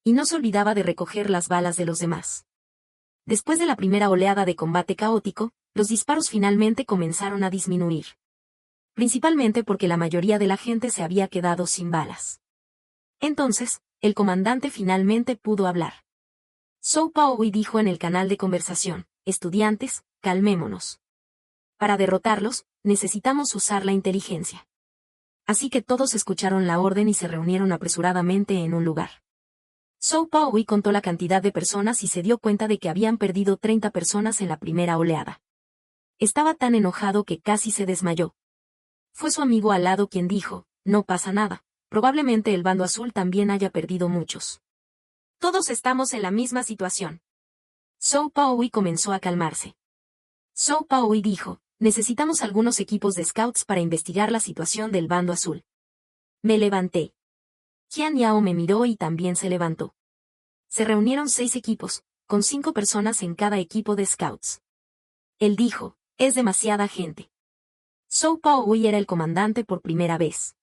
Y no se olvidaba de recoger las balas de los demás. Después de la primera oleada de combate caótico, los disparos finalmente comenzaron a disminuir. Principalmente porque la mayoría de la gente se había quedado sin balas. Entonces, el comandante finalmente pudo hablar. Zhou Paohui dijo en el canal de conversación, estudiantes, calmémonos. Para derrotarlos, necesitamos usar la inteligencia. Así que todos escucharon la orden y se reunieron apresuradamente en un lugar. Zhou Paohui contó la cantidad de personas y se dio cuenta de que habían perdido 30 personas en la primera oleada. Estaba tan enojado que casi se desmayó. Fue su amigo al lado quien dijo, no pasa nada, probablemente el bando azul también haya perdido muchos. Todos estamos en la misma situación. Zhou Paohui comenzó a calmarse. Zhou Paohui dijo, necesitamos algunos equipos de scouts para investigar la situación del bando azul. Me levanté. Jian Yao me miró y también se levantó. Se reunieron 6 equipos, con 5 personas en cada equipo de scouts. Él dijo, es demasiada gente. Zhou Paohui era el comandante por primera vez.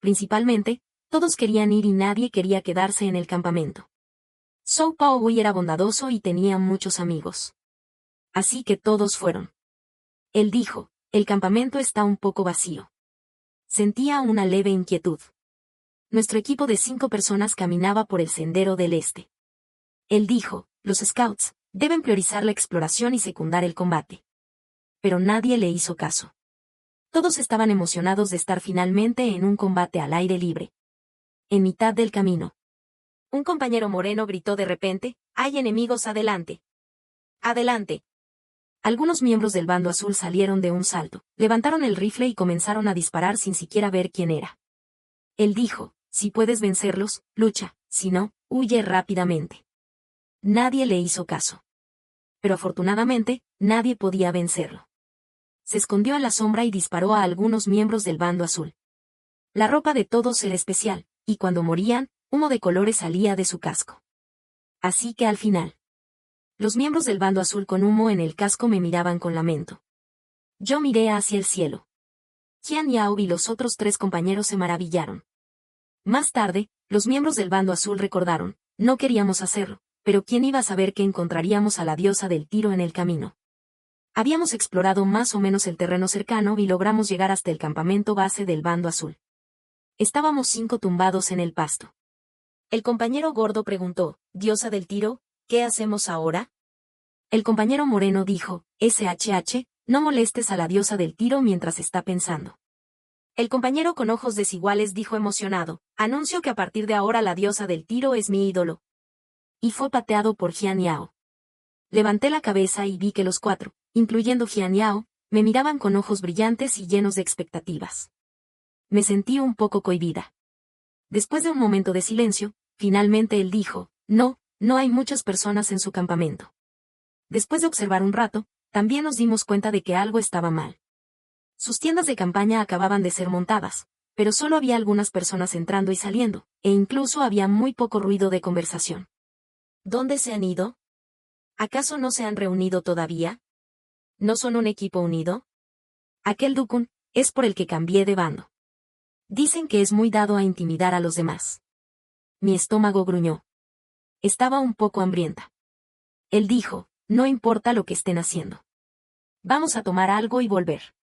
Principalmente, todos querían ir y nadie quería quedarse en el campamento. Zhou Paohui era bondadoso y tenía muchos amigos. Así que todos fueron. Él dijo, el campamento está un poco vacío. Sentía una leve inquietud. Nuestro equipo de 5 personas caminaba por el sendero del este. Él dijo, los scouts deben priorizar la exploración y secundar el combate. Pero nadie le hizo caso. Todos estaban emocionados de estar finalmente en un combate al aire libre. En mitad del camino, un compañero moreno gritó de repente, hay enemigos adelante. Adelante. Algunos miembros del bando azul salieron de un salto, levantaron el rifle y comenzaron a disparar sin siquiera ver quién era. Él dijo, si puedes vencerlos, lucha, si no, huye rápidamente. Nadie le hizo caso. Pero afortunadamente, nadie podía vencerlo. Se escondió en la sombra y disparó a algunos miembros del bando azul. La ropa de todos era especial, y cuando morían, humo de colores salía de su casco. Así que al final, los miembros del bando azul con humo en el casco me miraban con lamento. Yo miré hacia el cielo. Jian Yao y los otros 3 compañeros se maravillaron. Más tarde, los miembros del bando azul recordaron, no queríamos hacerlo, pero ¿quién iba a saber que encontraríamos a la diosa del tiro en el camino? Habíamos explorado más o menos el terreno cercano y logramos llegar hasta el campamento base del bando azul. Estábamos 5 tumbados en el pasto. El compañero gordo preguntó, ¿diosa del tiro, qué hacemos ahora? El compañero moreno dijo, SHH, No molestes a la diosa del tiro mientras está pensando. El compañero con ojos desiguales dijo emocionado, anuncio que a partir de ahora la diosa del tiro es mi ídolo. Y fue pateado por Jian Yao. Levanté la cabeza y vi que los cuatro, incluyendo Jian Yao, me miraban con ojos brillantes y llenos de expectativas. Me sentí un poco cohibida. Después de un momento de silencio, finalmente él dijo, no hay muchas personas en su campamento. Después de observar un rato, también nos dimos cuenta de que algo estaba mal. Sus tiendas de campaña acababan de ser montadas, pero solo había algunas personas entrando y saliendo, e incluso había muy poco ruido de conversación. ¿Dónde se han ido? ¿Acaso no se han reunido todavía? ¿No son un equipo unido? Aquel Dukun es por el que cambié de bando. Dicen que es muy dado a intimidar a los demás. Mi estómago gruñó. Estaba un poco hambrienta. Él dijo, no importa lo que estén haciendo. Vamos a tomar algo y volver.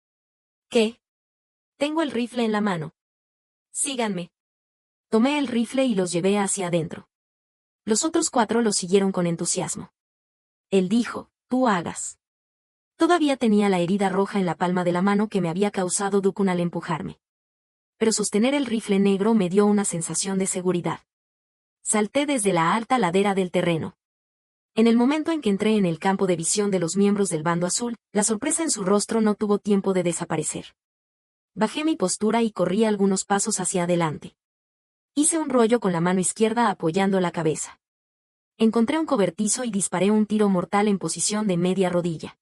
¿Qué? Tengo el rifle en la mano. Síganme. Tomé el rifle y los llevé hacia adentro. Los otros cuatro lo siguieron con entusiasmo. Él dijo, tú hagas. Todavía tenía la herida roja en la palma de la mano que me había causado Dukun al empujarme. Pero sostener el rifle negro me dio una sensación de seguridad. Salté desde la alta ladera del terreno. En el momento en que entré en el campo de visión de los miembros del bando azul, la sorpresa en su rostro no tuvo tiempo de desaparecer. Bajé mi postura y corrí algunos pasos hacia adelante. Hice un rollo con la mano izquierda apoyando la cabeza. Encontré un cobertizo y disparé un tiro mortal en posición de media rodilla.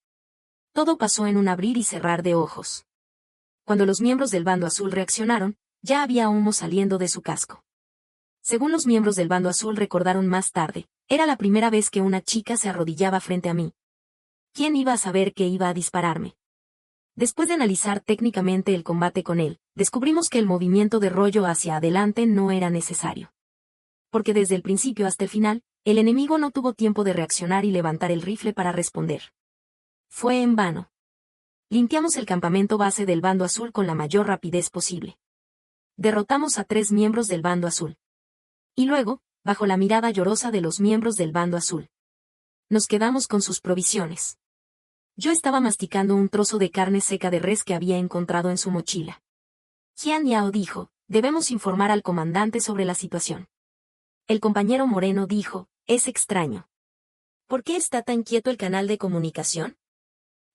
Todo pasó en un abrir y cerrar de ojos. Cuando los miembros del bando azul reaccionaron, ya había humo saliendo de su casco. Según los miembros del bando azul recordaron más tarde, era la primera vez que una chica se arrodillaba frente a mí. ¿Quién iba a saber que iba a dispararme? Después de analizar técnicamente el combate con él, descubrimos que el movimiento de rollo hacia adelante no era necesario. Porque desde el principio hasta el final, el enemigo no tuvo tiempo de reaccionar y levantar el rifle para responder. Fue en vano. Limpiamos el campamento base del bando azul con la mayor rapidez posible. Derrotamos a 3 miembros del bando azul. Y luego, bajo la mirada llorosa de los miembros del bando azul, nos quedamos con sus provisiones. Yo estaba masticando un trozo de carne seca de res que había encontrado en su mochila. Jian Yao dijo, debemos informar al comandante sobre la situación. El compañero moreno dijo, es extraño. ¿Por qué está tan quieto el canal de comunicación?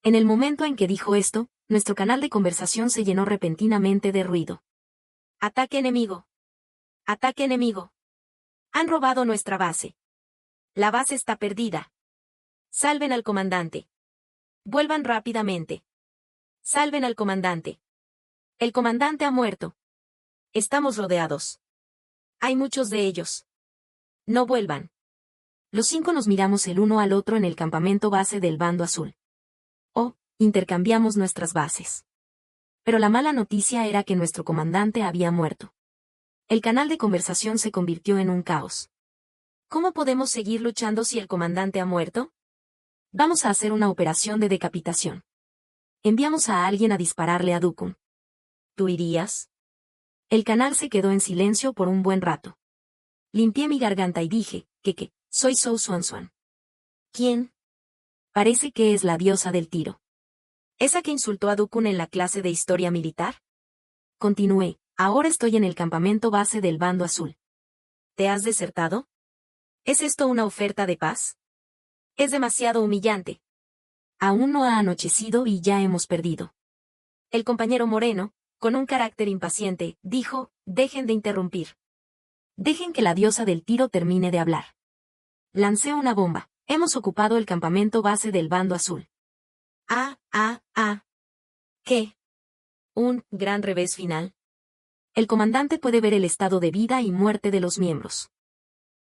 En el momento en que dijo esto, nuestro canal de conversación se llenó repentinamente de ruido. Ataque enemigo. Ataque enemigo. Han robado nuestra base. La base está perdida. Salven al comandante. Vuelvan rápidamente. Salven al comandante. El comandante ha muerto. Estamos rodeados. Hay muchos de ellos. No vuelvan. Los 5 nos miramos el uno al otro en el campamento base del bando azul. Oh, intercambiamos nuestras bases. Pero la mala noticia era que nuestro comandante había muerto. El canal de conversación se convirtió en un caos. ¿Cómo podemos seguir luchando si el comandante ha muerto? Vamos a hacer una operación de decapitación. Enviamos a alguien a dispararle a Dukun. ¿Tú irías? El canal se quedó en silencio por un buen rato. Limpié mi garganta y dije, soy Zhou Xuanxuan. ¿Quién? Parece que es la diosa del tiro. ¿Esa que insultó a Dukun en la clase de historia militar? Continué, ahora estoy en el campamento base del bando azul. ¿Te has desertado? ¿Es esto una oferta de paz? Es demasiado humillante. Aún no ha anochecido y ya hemos perdido. El compañero moreno, con un carácter impaciente, dijo, dejen de interrumpir. Dejen que la diosa del tiro termine de hablar. Lancé una bomba. Hemos ocupado el campamento base del bando azul. ¿Qué? ¿Un gran revés final? El comandante puede ver el estado de vida y muerte de los miembros.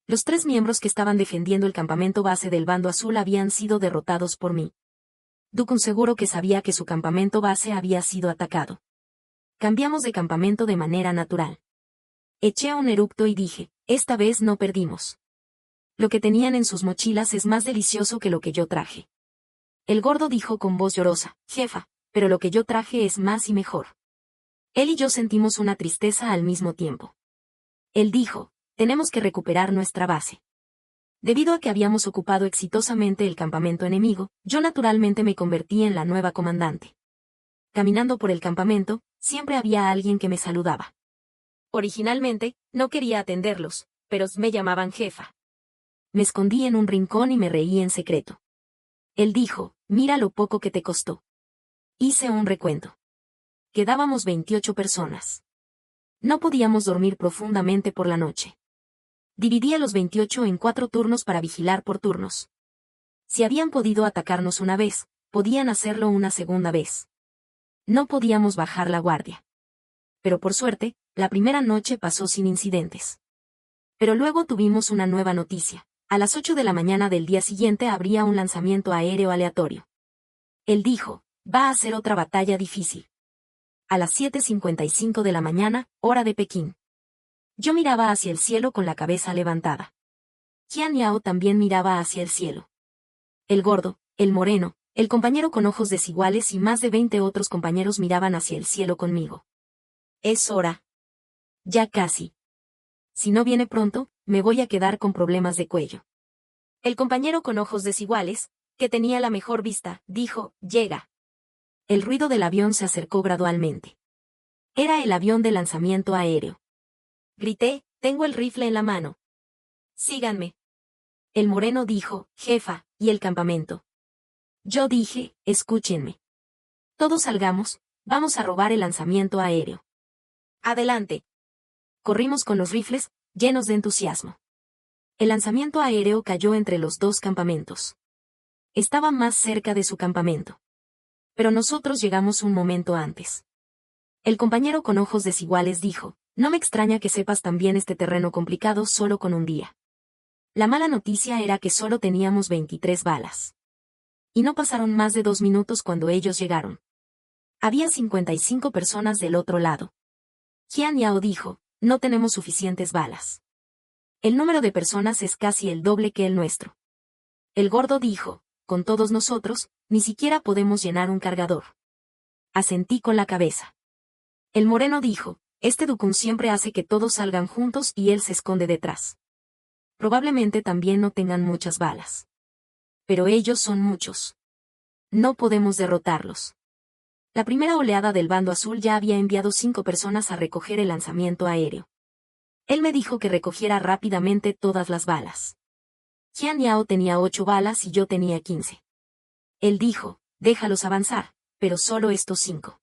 Los 3 miembros que estaban defendiendo el campamento base del bando azul habían sido derrotados por mí. Dukun seguro que sabía que su campamento base había sido atacado. Cambiamos de campamento de manera natural. Eché un eructo y dije, esta vez no perdimos. Lo que tenían en sus mochilas es más delicioso que lo que yo traje. El gordo dijo con voz llorosa, jefa, pero lo que yo traje es más y mejor. Él y yo sentimos una tristeza al mismo tiempo. Él dijo, tenemos que recuperar nuestra base. Debido a que habíamos ocupado exitosamente el campamento enemigo, yo naturalmente me convertí en la nueva comandante. Caminando por el campamento, siempre había alguien que me saludaba. Originalmente, no quería atenderlos, pero me llamaban jefa. Me escondí en un rincón y me reí en secreto. Él dijo, mira lo poco que te costó. Hice un recuento. Quedábamos 28 personas. No podíamos dormir profundamente por la noche. Dividí a los 28 en 4 turnos para vigilar por turnos. Si habían podido atacarnos una vez, podían hacerlo una segunda vez. No podíamos bajar la guardia. Pero por suerte, la primera noche pasó sin incidentes. Pero luego tuvimos una nueva noticia. A las 8 de la mañana del día siguiente habría un lanzamiento aéreo aleatorio. Él dijo, va a ser otra batalla difícil. A las 7:55 de la mañana, hora de Pekín. Yo miraba hacia el cielo con la cabeza levantada. Qian Yao también miraba hacia el cielo. El gordo, el moreno, el compañero con ojos desiguales y más de 20 otros compañeros miraban hacia el cielo conmigo. Es hora. Ya casi. Si no viene pronto, me voy a quedar con problemas de cuello. El compañero con ojos desiguales, que tenía la mejor vista, dijo, llega. El ruido del avión se acercó gradualmente. Era el avión de lanzamiento aéreo. Grité, tengo el rifle en la mano. Síganme. El moreno dijo, jefa, ¿y el campamento? Yo dije, escúchenme. Todos salgamos, vamos a robar el lanzamiento aéreo. Adelante. Corrimos con los rifles, llenos de entusiasmo. El lanzamiento aéreo cayó entre los dos campamentos. Estaba más cerca de su campamento. Pero nosotros llegamos un momento antes. El compañero con ojos desiguales dijo, no me extraña que sepas también este terreno complicado solo con un día. La mala noticia era que solo teníamos 23 balas. Y no pasaron más de 2 minutos cuando ellos llegaron. Había 55 personas del otro lado. Qian Yao dijo, no tenemos suficientes balas. El número de personas es casi el doble que el nuestro. El gordo dijo, con todos nosotros, ni siquiera podemos llenar un cargador. Asentí con la cabeza. El moreno dijo, este Dukun siempre hace que todos salgan juntos y él se esconde detrás. Probablemente también no tengan muchas balas. Pero ellos son muchos. No podemos derrotarlos. La primera oleada del bando azul ya había enviado 5 personas a recoger el lanzamiento aéreo. Él me dijo que recogiera rápidamente todas las balas. Qian Yao tenía 8 balas y yo tenía 15. Él dijo, déjalos avanzar, pero solo estos 5.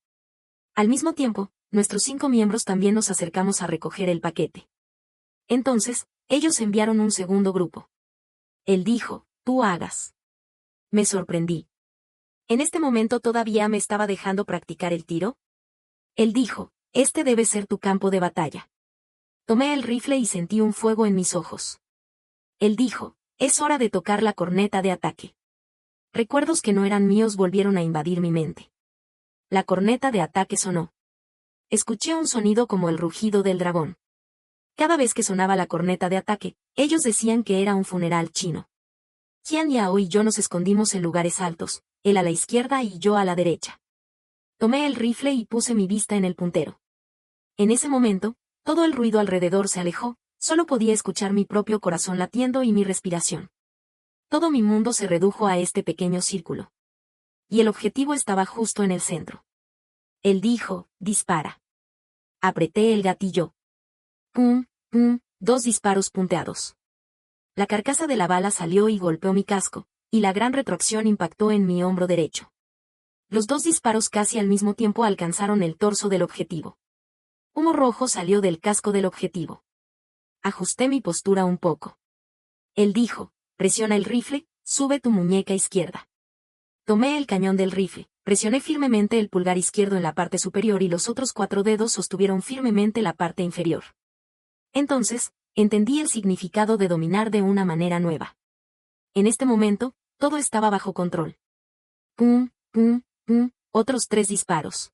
Al mismo tiempo, nuestros 5 miembros también nos acercamos a recoger el paquete. Entonces, ellos enviaron un segundo grupo. Él dijo, tú hagas. Me sorprendí. ¿En este momento todavía me estaba dejando practicar el tiro? Él dijo, este debe ser tu campo de batalla. Tomé el rifle y sentí un fuego en mis ojos. Él dijo, es hora de tocar la corneta de ataque. Recuerdos que no eran míos volvieron a invadir mi mente. La corneta de ataque sonó. Escuché un sonido como el rugido del dragón. Cada vez que sonaba la corneta de ataque, ellos decían que era un funeral chino. Qian Yao y yo nos escondimos en lugares altos, él a la izquierda y yo a la derecha. Tomé el rifle y puse mi vista en el puntero. En ese momento, todo el ruido alrededor se alejó, solo podía escuchar mi propio corazón latiendo y mi respiración. Todo mi mundo se redujo a este pequeño círculo. Y el objetivo estaba justo en el centro. Él dijo, dispara. Apreté el gatillo. Pum, pum, 2 disparos punteados. La carcasa de la bala salió y golpeó mi casco, y la gran retroacción impactó en mi hombro derecho. Los 2 disparos casi al mismo tiempo alcanzaron el torso del objetivo. Humo rojo salió del casco del objetivo. Ajusté mi postura un poco. Él dijo, presiona el rifle, sube tu muñeca izquierda. Tomé el cañón del rifle, presioné firmemente el pulgar izquierdo en la parte superior y los otros 4 dedos sostuvieron firmemente la parte inferior. Entonces, entendí el significado de dominar de una manera nueva. En este momento, todo estaba bajo control. Pum, pum, pum, otros 3 disparos.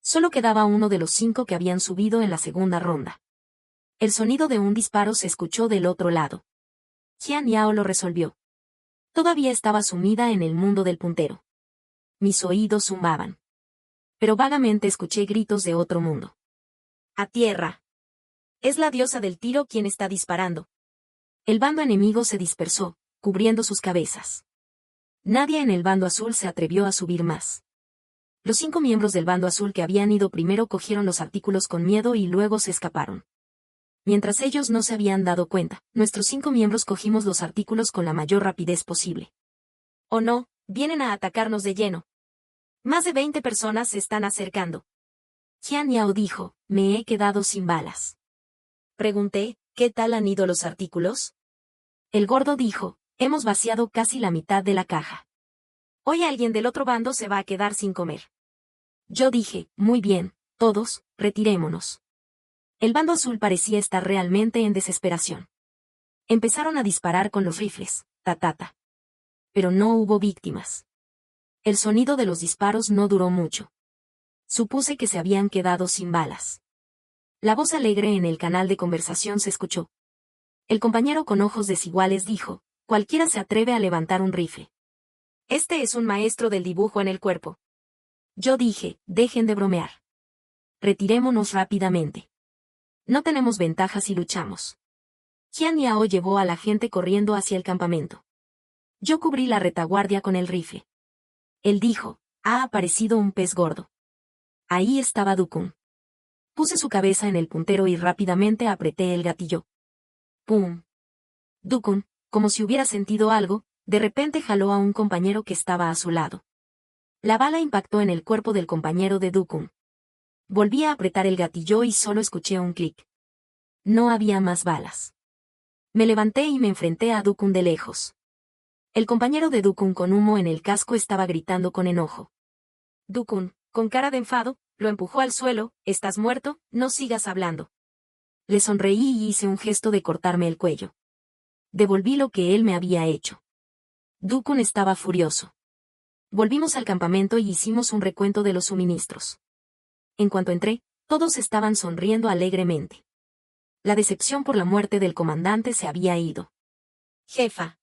Solo quedaba uno de los 5 que habían subido en la segunda ronda. El sonido de un disparo se escuchó del otro lado. Qian Yao lo resolvió. Todavía estaba sumida en el mundo del puntero. Mis oídos zumbaban. Pero vagamente escuché gritos de otro mundo. ¡A tierra! Es la diosa del tiro quien está disparando. El bando enemigo se dispersó, cubriendo sus cabezas. Nadie en el bando azul se atrevió a subir más. Los 5 miembros del bando azul que habían ido primero cogieron los artículos con miedo y luego se escaparon. Mientras ellos no se habían dado cuenta, nuestros 5 miembros cogimos los artículos con la mayor rapidez posible. «Oh no, vienen a atacarnos de lleno. Más de 20 personas se están acercando». Jian Yao dijo, «Me he quedado sin balas». Pregunté, «¿Qué tal han ido los artículos?». El gordo dijo, «Hemos vaciado casi la mitad de la caja. Hoy alguien del otro bando se va a quedar sin comer». Yo dije, «Muy bien, todos, retirémonos». El bando azul parecía estar realmente en desesperación. Empezaron a disparar con los rifles, ta. Pero no hubo víctimas. El sonido de los disparos no duró mucho. Supuse que se habían quedado sin balas. La voz alegre en el canal de conversación se escuchó. El compañero con ojos desiguales dijo, «Cualquiera se atreve a levantar un rifle. Este es un maestro del dibujo en el cuerpo». Yo dije, «Dejen de bromear. Retirémonos rápidamente. No tenemos ventaja si luchamos». Jian Yao llevó a la gente corriendo hacia el campamento. Yo cubrí la retaguardia con el rifle. Él dijo, «Ha aparecido un pez gordo». Ahí estaba Dukun. Puse su cabeza en el puntero y rápidamente apreté el gatillo. ¡Pum! Dukun, como si hubiera sentido algo, de repente jaló a un compañero que estaba a su lado. La bala impactó en el cuerpo del compañero de Dukun. Volví a apretar el gatillo y solo escuché un clic. No había más balas. Me levanté y me enfrenté a Dukun de lejos. El compañero de Dukun con humo en el casco estaba gritando con enojo. Dukun, con cara de enfado, lo empujó al suelo, «Estás muerto, no sigas hablando». Le sonreí y hice un gesto de cortarme el cuello. Devolví lo que él me había hecho. Dukun estaba furioso. Volvimos al campamento y hicimos un recuento de los suministros. En cuanto entré, todos estaban sonriendo alegremente. La decepción por la muerte del comandante se había ido. «Jefa.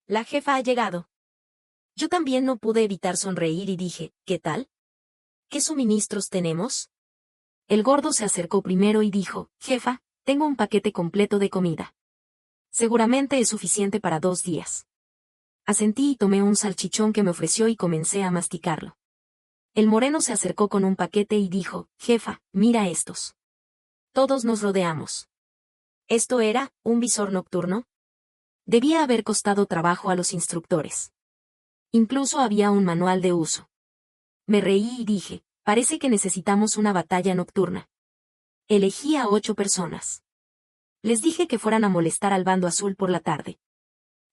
La jefa ha llegado». Yo también no pude evitar sonreír y dije, «¿Qué tal? ¿Qué suministros tenemos?». El gordo se acercó primero y dijo, «Jefa, tengo un paquete completo de comida. Seguramente es suficiente para 2 días». Asentí y tomé un salchichón que me ofreció y comencé a masticarlo. El moreno se acercó con un paquete y dijo, «Jefa, mira estos». Todos nos rodeamos. ¿Esto era un visor nocturno? Debía haber costado trabajo a los instructores. Incluso había un manual de uso. Me reí y dije, «Parece que necesitamos una batalla nocturna». Elegí a 8 personas. Les dije que fueran a molestar al bando azul por la tarde.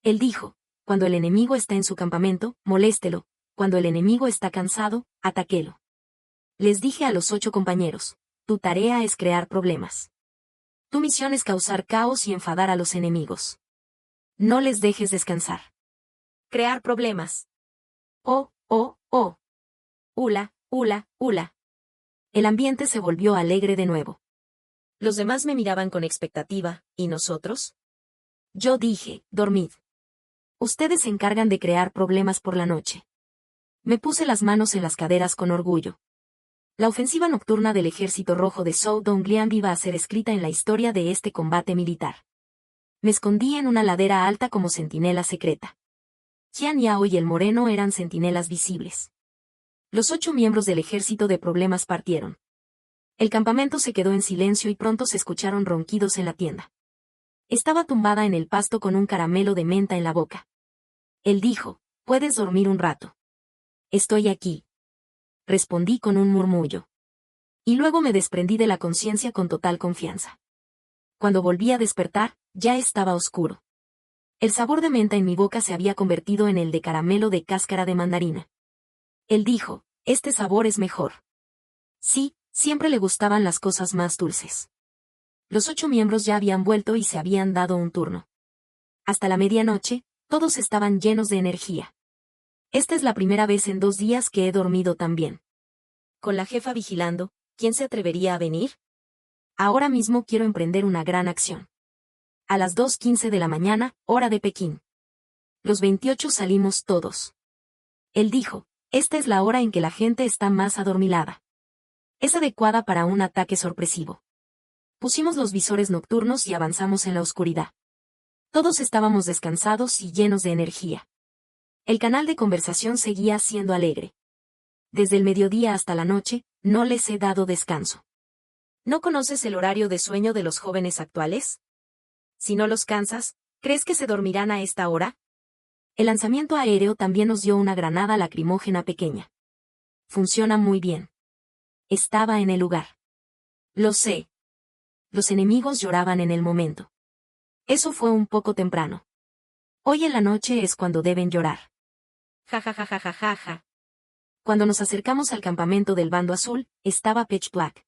Él dijo, «Cuando el enemigo está en su campamento, moléstelo, cuando el enemigo está cansado, ataquélo». Les dije a los 8 compañeros, «Tu tarea es crear problemas. Tu misión es causar caos y enfadar a los enemigos. No les dejes descansar. Crear problemas. Oh. Hula, hula, hula». El ambiente se volvió alegre de nuevo. Los demás me miraban con expectativa, ¿y nosotros? Yo dije, «Dormid. Ustedes se encargan de crear problemas por la noche». Me puse las manos en las caderas con orgullo. La ofensiva nocturna del ejército rojo de Zhou Dongliang iba a ser escrita en la historia de este combate militar. Me escondí en una ladera alta como centinela secreta. Jian Yao y el moreno eran centinelas visibles. Los 8 miembros del ejército de problemas partieron. El campamento se quedó en silencio y pronto se escucharon ronquidos en la tienda. Estaba tumbada en el pasto con un caramelo de menta en la boca. Él dijo, «¿Puedes dormir un rato?». «Estoy aquí», respondí con un murmullo. Y luego me desprendí de la conciencia con total confianza. Cuando volví a despertar, ya estaba oscuro. El sabor de menta en mi boca se había convertido en el de caramelo de cáscara de mandarina. Él dijo, «Este sabor es mejor». Sí, siempre le gustaban las cosas más dulces. Los 8 miembros ya habían vuelto y se habían dado un turno. Hasta la medianoche, todos estaban llenos de energía. Esta es la primera vez en 2 días que he dormido tan bien. Con la jefa vigilando, ¿quién se atrevería a venir? Ahora mismo quiero emprender una gran acción. A las 2:15 de la mañana, hora de Pekín. Los 28 salimos todos. Él dijo, «Esta es la hora en que la gente está más adormilada. Es adecuada para un ataque sorpresivo». Pusimos los visores nocturnos y avanzamos en la oscuridad. Todos estábamos descansados y llenos de energía. El canal de conversación seguía siendo alegre. Desde el mediodía hasta la noche, no les he dado descanso. ¿No conoces el horario de sueño de los jóvenes actuales? Si no los cansas, ¿crees que se dormirán a esta hora? El lanzamiento aéreo también nos dio una granada lacrimógena pequeña. Funciona muy bien. Estaba en el lugar. Lo sé. Los enemigos lloraban en el momento. Eso fue un poco temprano. Hoy en la noche es cuando deben llorar. Ja ja ja ja ja ja ja. Cuando nos acercamos al campamento del bando azul, estaba pitch black.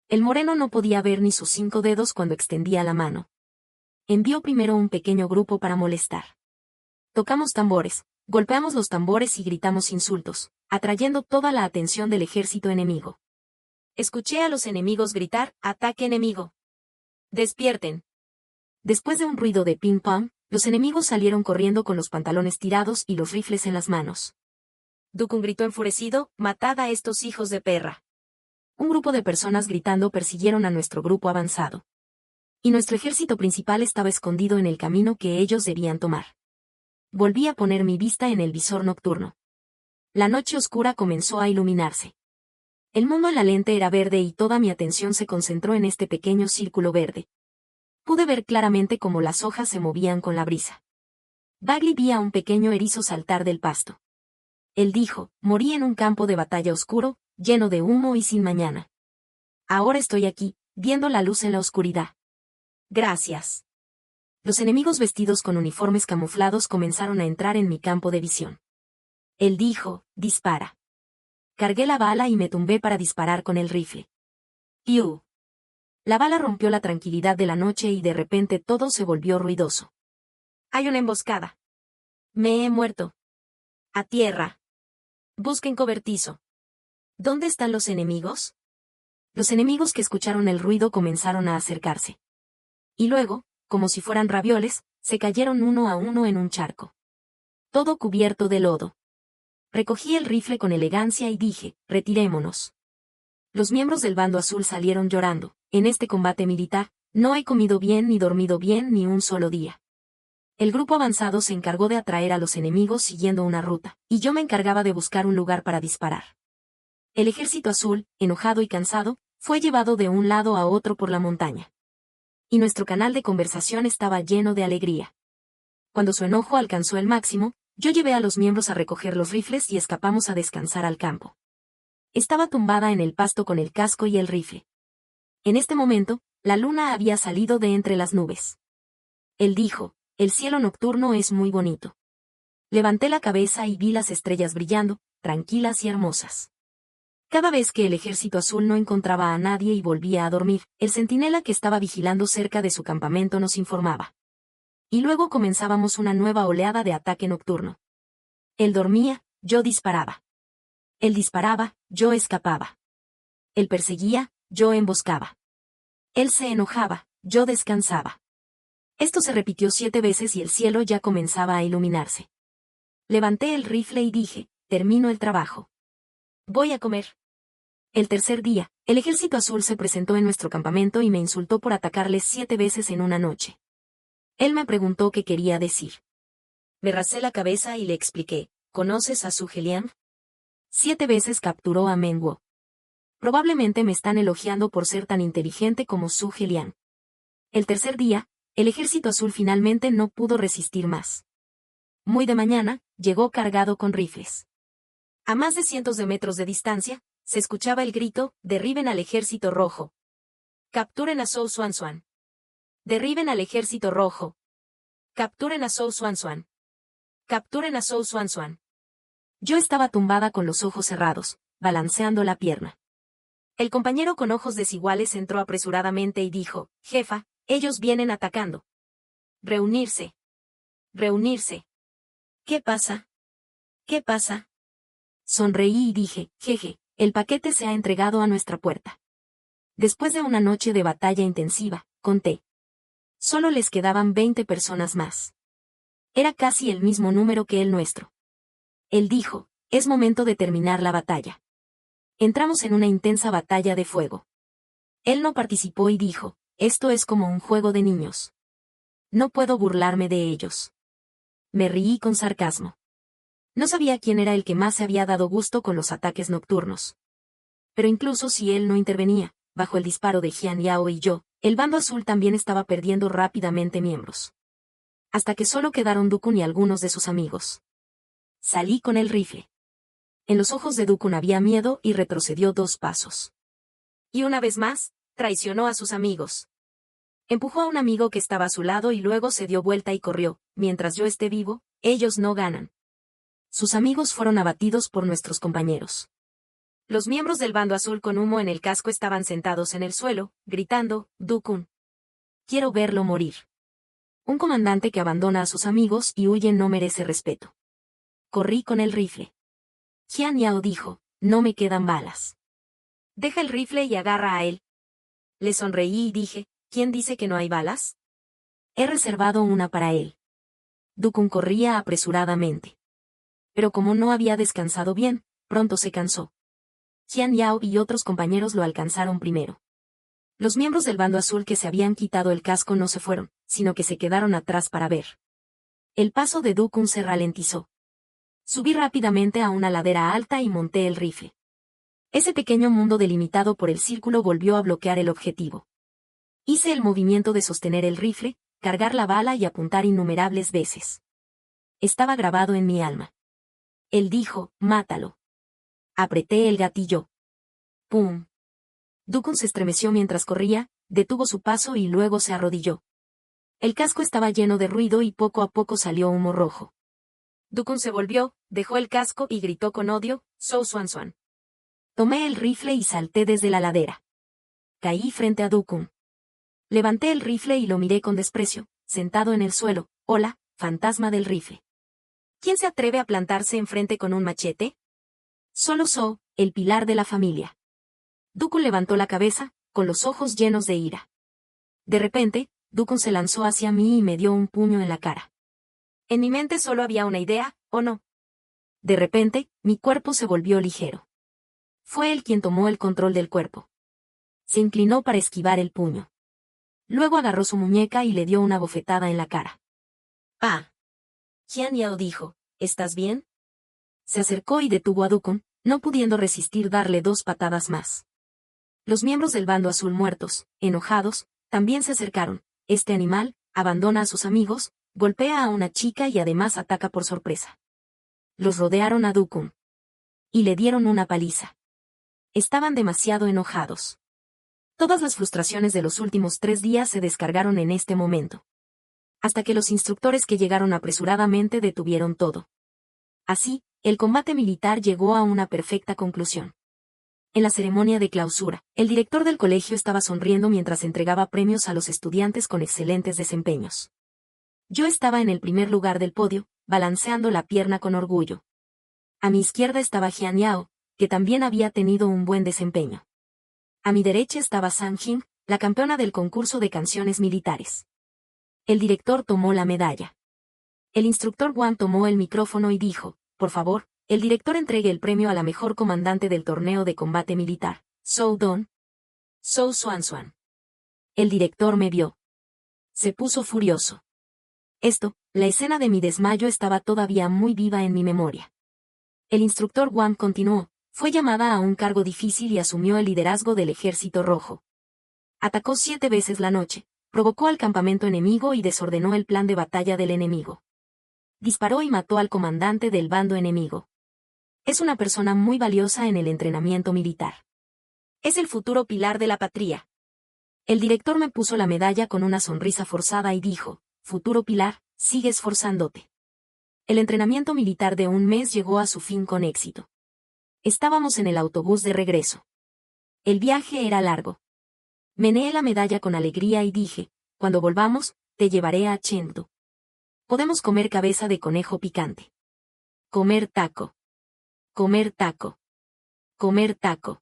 El moreno no podía ver ni sus 5 dedos cuando extendía la mano. Envió primero un pequeño grupo para molestar. Tocamos tambores, golpeamos los tambores y gritamos insultos, atrayendo toda la atención del ejército enemigo. Escuché a los enemigos gritar, ¡ataque enemigo! ¡Despierten! Después de un ruido de ping-pong, los enemigos salieron corriendo con los pantalones tirados y los rifles en las manos. Dukun gritó enfurecido, ¡matad a estos hijos de perra! Un grupo de personas gritando persiguieron a nuestro grupo avanzado. Y nuestro ejército principal estaba escondido en el camino que ellos debían tomar. Volví a poner mi vista en el visor nocturno. La noche oscura comenzó a iluminarse. El mundo en la lente era verde y toda mi atención se concentró en este pequeño círculo verde. Pude ver claramente cómo las hojas se movían con la brisa. Bagley vi a un pequeño erizo saltar del pasto. Él dijo, morí en un campo de batalla oscuro, lleno de humo y sin mañana. Ahora estoy aquí, viendo la luz en la oscuridad. Gracias. Los enemigos vestidos con uniformes camuflados comenzaron a entrar en mi campo de visión. Él dijo, dispara. Cargué la bala y me tumbé para disparar con el rifle. ¡Piu! La bala rompió la tranquilidad de la noche y de repente todo se volvió ruidoso. Hay una emboscada. Me he muerto. A tierra. Busquen cobertizo. ¿Dónde están los enemigos? Los enemigos que escucharon el ruido comenzaron a acercarse. Y luego, como si fueran ravioles, se cayeron uno a uno en un charco. Todo cubierto de lodo. Recogí el rifle con elegancia y dije, retirémonos. Los miembros del bando azul salieron llorando. En este combate militar, no he comido bien ni dormido bien ni un solo día. El grupo avanzado se encargó de atraer a los enemigos siguiendo una ruta, y yo me encargaba de buscar un lugar para disparar. El ejército azul, enojado y cansado, fue llevado de un lado a otro por la montaña. Y nuestro canal de conversación estaba lleno de alegría. Cuando su enojo alcanzó el máximo, yo llevé a los miembros a recoger los rifles y escapamos a descansar al campo. Estaba tumbada en el pasto con el casco y el rifle. En este momento, la luna había salido de entre las nubes. Él dijo, el cielo nocturno es muy bonito. Levanté la cabeza y vi las estrellas brillando, tranquilas y hermosas. Cada vez que el ejército azul no encontraba a nadie y volvía a dormir, el centinela que estaba vigilando cerca de su campamento nos informaba. Y luego comenzábamos una nueva oleada de ataque nocturno. Él dormía, yo disparaba. Él disparaba, yo escapaba. Él perseguía, yo emboscaba. Él se enojaba, yo descansaba. Esto se repitió 7 veces y el cielo ya comenzaba a iluminarse. Levanté el rifle y dije, termino el trabajo. Voy a comer. El tercer día, el ejército azul se presentó en nuestro campamento y me insultó por atacarles 7 veces en una noche. Él me preguntó qué quería decir. Me rasé la cabeza y le expliqué, ¿conoces a Su Gelian? 7 veces capturó a Menguo. Probablemente me están elogiando por ser tan inteligente como Su Gelian. El tercer día, el ejército azul finalmente no pudo resistir más. Muy de mañana, llegó cargado con rifles. A más de cientos de metros de distancia, se escuchaba el grito, derriben al ejército rojo. Capturen a Zhou Xuanxuan. Derriben al ejército rojo. Capturen a Zhou Xuanxuan. Capturen a Zhou Xuanxuan. Yo estaba tumbada con los ojos cerrados, balanceando la pierna. El compañero con ojos desiguales entró apresuradamente y dijo, jefa, ellos vienen atacando. Reunirse. Reunirse. ¿Qué pasa? ¿Qué pasa? Sonreí y dije, jeje. El paquete se ha entregado a nuestra puerta. Después de una noche de batalla intensiva, conté. Solo les quedaban 20 personas más. Era casi el mismo número que el nuestro. Él dijo, es momento de terminar la batalla. Entramos en una intensa batalla de fuego. Él no participó y dijo, esto es como un juego de niños. no puedo burlarme de ellos. Me reí con sarcasmo. No sabía quién era el que más se había dado gusto con los ataques nocturnos. Pero incluso si él no intervenía, bajo el disparo de Jian Yao y yo, el bando azul también estaba perdiendo rápidamente miembros. Hasta que solo quedaron Dukun y algunos de sus amigos. Salí con el rifle. En los ojos de Dukun había miedo y retrocedió 2 pasos. Y una vez más, traicionó a sus amigos. Empujó a un amigo que estaba a su lado y luego se dio vuelta y corrió. Mientras yo esté vivo, ellos no ganan. Sus amigos fueron abatidos por nuestros compañeros. Los miembros del bando azul con humo en el casco estaban sentados en el suelo, gritando, Dukun. Quiero verlo morir. Un comandante que abandona a sus amigos y huye no merece respeto. Corrí con el rifle. Jian Yao dijo, no me quedan balas. Deja el rifle y agarra a él. Le sonreí y dije, ¿quién dice que no hay balas? He reservado una para él. Dukun corría apresuradamente. Pero como no había descansado bien, pronto se cansó. Jian Yao y otros compañeros lo alcanzaron primero. Los miembros del bando azul que se habían quitado el casco no se fueron, sino que se quedaron atrás para ver. El paso de Dukun se ralentizó. Subí rápidamente a una ladera alta y monté el rifle. Ese pequeño mundo delimitado por el círculo volvió a bloquear el objetivo. Hice el movimiento de sostener el rifle, cargar la bala y apuntar innumerables veces. Estaba grabado en mi alma. Él dijo, mátalo. Apreté el gatillo. ¡Pum! Dukun se estremeció mientras corría, detuvo su paso y luego se arrodilló. El casco estaba lleno de ruido y poco a poco salió humo rojo. Dukun se volvió, dejó el casco y gritó con odio, Zhou Xuanxuan. Tomé el rifle y salté desde la ladera. Caí frente a Dukun. Levanté el rifle y lo miré con desprecio, sentado en el suelo. Hola, fantasma del rifle. ¿Quién se atreve a plantarse enfrente con un machete? Solo Zhou, el pilar de la familia. Dukun levantó la cabeza, con los ojos llenos de ira. De repente, Dukun se lanzó hacia mí y me dio un puño en la cara. En mi mente solo había una idea, ¿o no? De repente, mi cuerpo se volvió ligero. Fue él quien tomó el control del cuerpo. Se inclinó para esquivar el puño. Luego agarró su muñeca y le dio una bofetada en la cara. ¡Ah! Jian Yao dijo, ¿estás bien? Se acercó y detuvo a Dukun, no pudiendo resistir darle 2 patadas más. Los miembros del bando azul muertos, enojados, también se acercaron. Este animal, abandona a sus amigos, golpea a una chica y además ataca por sorpresa. Los rodearon a Dukun. Y le dieron una paliza. Estaban demasiado enojados. Todas las frustraciones de los últimos 3 días se descargaron en este momento. Hasta que los instructores que llegaron apresuradamente detuvieron todo. Así, el combate militar llegó a una perfecta conclusión. En la ceremonia de clausura, el director del colegio estaba sonriendo mientras entregaba premios a los estudiantes con excelentes desempeños. Yo estaba en el primer lugar del podio, balanceando la pierna con orgullo. A mi izquierda estaba Jian Yao, que también había tenido un buen desempeño. A mi derecha estaba Sang Jing, la campeona del concurso de canciones militares. El director tomó la medalla. El instructor Wang tomó el micrófono y dijo, por favor, el director entregue el premio a la mejor comandante del torneo de combate militar, Zhou Don. Zhou Xuanxuan. El director me vio. Se puso furioso. La escena de mi desmayo estaba todavía muy viva en mi memoria. El instructor Wang continuó, fue llamada a un cargo difícil y asumió el liderazgo del Ejército Rojo. Atacó 7 veces la noche, provocó al campamento enemigo y desordenó el plan de batalla del enemigo. Disparó y mató al comandante del bando enemigo. Es una persona muy valiosa en el entrenamiento militar. Es el futuro pilar de la patria. El director me puso la medalla con una sonrisa forzada y dijo, futuro pilar, sigue esforzándote. El entrenamiento militar de un mes llegó a su fin con éxito. Estábamos en el autobús de regreso. El viaje era largo. Meneé la medalla con alegría y dije, cuando volvamos, te llevaré a Chengdu. Podemos comer cabeza de conejo picante. Comer taco. Comer taco. Comer taco.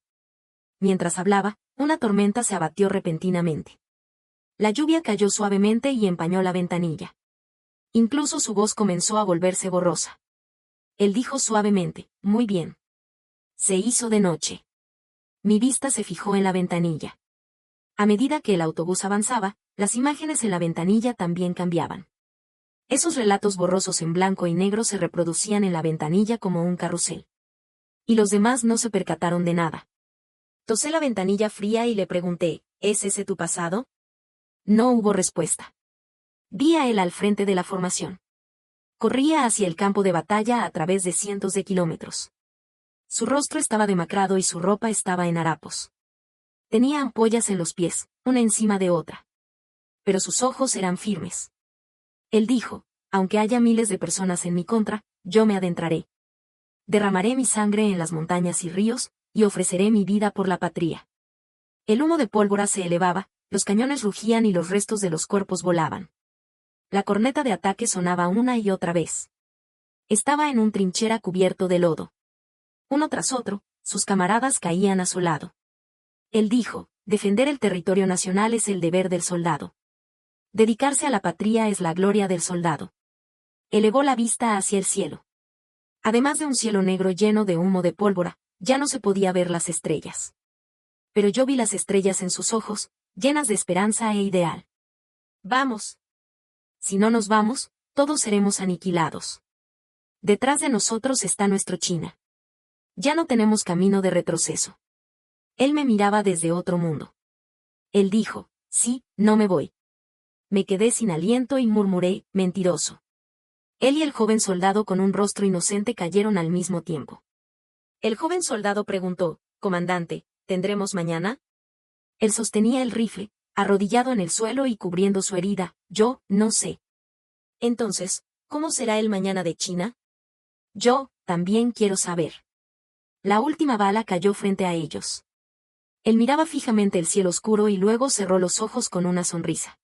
Mientras hablaba, una tormenta se abatió repentinamente. La lluvia cayó suavemente y empañó la ventanilla. Incluso su voz comenzó a volverse borrosa. Él dijo suavemente, muy bien. Se hizo de noche. Mi vista se fijó en la ventanilla. A medida que el autobús avanzaba, Las imágenes en la ventanilla también cambiaban. Esos relatos borrosos en blanco y negro se reproducían en la ventanilla como un carrusel. Y los demás no se percataron de nada. Tosé la ventanilla fría y le pregunté, ¿es ese tu pasado? No hubo respuesta. Vi a él al frente de la formación. Corría hacia el campo de batalla a través de cientos de kilómetros. Su rostro estaba demacrado y su ropa estaba en harapos. Tenía ampollas en los pies, una encima de otra. Pero sus ojos eran firmes. Él dijo, aunque haya miles de personas en mi contra, yo me adentraré. Derramaré mi sangre en las montañas y ríos, y ofreceré mi vida por la patria. El humo de pólvora se elevaba, los cañones rugían y los restos de los cuerpos volaban. La corneta de ataque sonaba una y otra vez. Estaba en un trinchera cubierto de lodo. Uno tras otro, sus camaradas caían a su lado. Él dijo, defender el territorio nacional es el deber del soldado. Dedicarse a la patria es la gloria del soldado. Elevó la vista hacia el cielo. Además de un cielo negro lleno de humo de pólvora, ya no se podía ver las estrellas. Pero yo vi las estrellas en sus ojos, llenas de esperanza e ideal. Vamos. Si no nos vamos, todos seremos aniquilados. Detrás de nosotros está nuestro China. Ya no tenemos camino de retroceso. Él me miraba desde otro mundo. Él dijo, sí, no me voy. Me quedé sin aliento y murmuré, mentiroso. Él y el joven soldado con un rostro inocente cayeron al mismo tiempo. El joven soldado preguntó, comandante, ¿tendremos mañana? Él sostenía el rifle, arrodillado en el suelo y cubriendo su herida, yo, no sé. Entonces, ¿cómo será el mañana de China? Yo, también quiero saber. La última bala cayó frente a ellos. Él miraba fijamente el cielo oscuro y luego cerró los ojos con una sonrisa.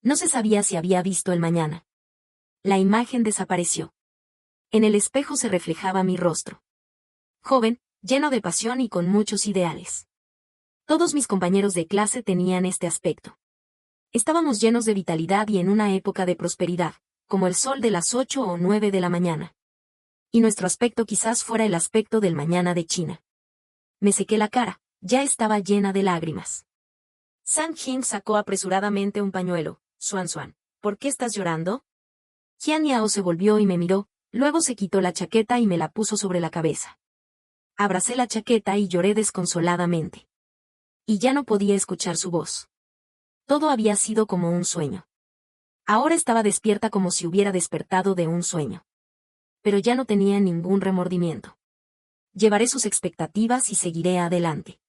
No se sabía si había visto el mañana. La imagen desapareció. En el espejo se reflejaba mi rostro. Joven, lleno de pasión y con muchos ideales. Todos mis compañeros de clase tenían este aspecto. Estábamos llenos de vitalidad y en una época de prosperidad, como el sol de las 8 o 9 de la mañana. Y nuestro aspecto quizás fuera el aspecto del mañana de China. Me sequé la cara, ya estaba llena de lágrimas. Sang Jing sacó apresuradamente un pañuelo. Xuan Xuan, ¿por qué estás llorando? Jian Yao se volvió y me miró, luego se quitó la chaqueta y me la puso sobre la cabeza. Abracé la chaqueta y lloré desconsoladamente. Y ya no podía escuchar su voz. Todo había sido como un sueño. Ahora estaba despierta como si hubiera despertado de un sueño. Pero ya no tenía ningún remordimiento. Llevaré sus expectativas y seguiré adelante.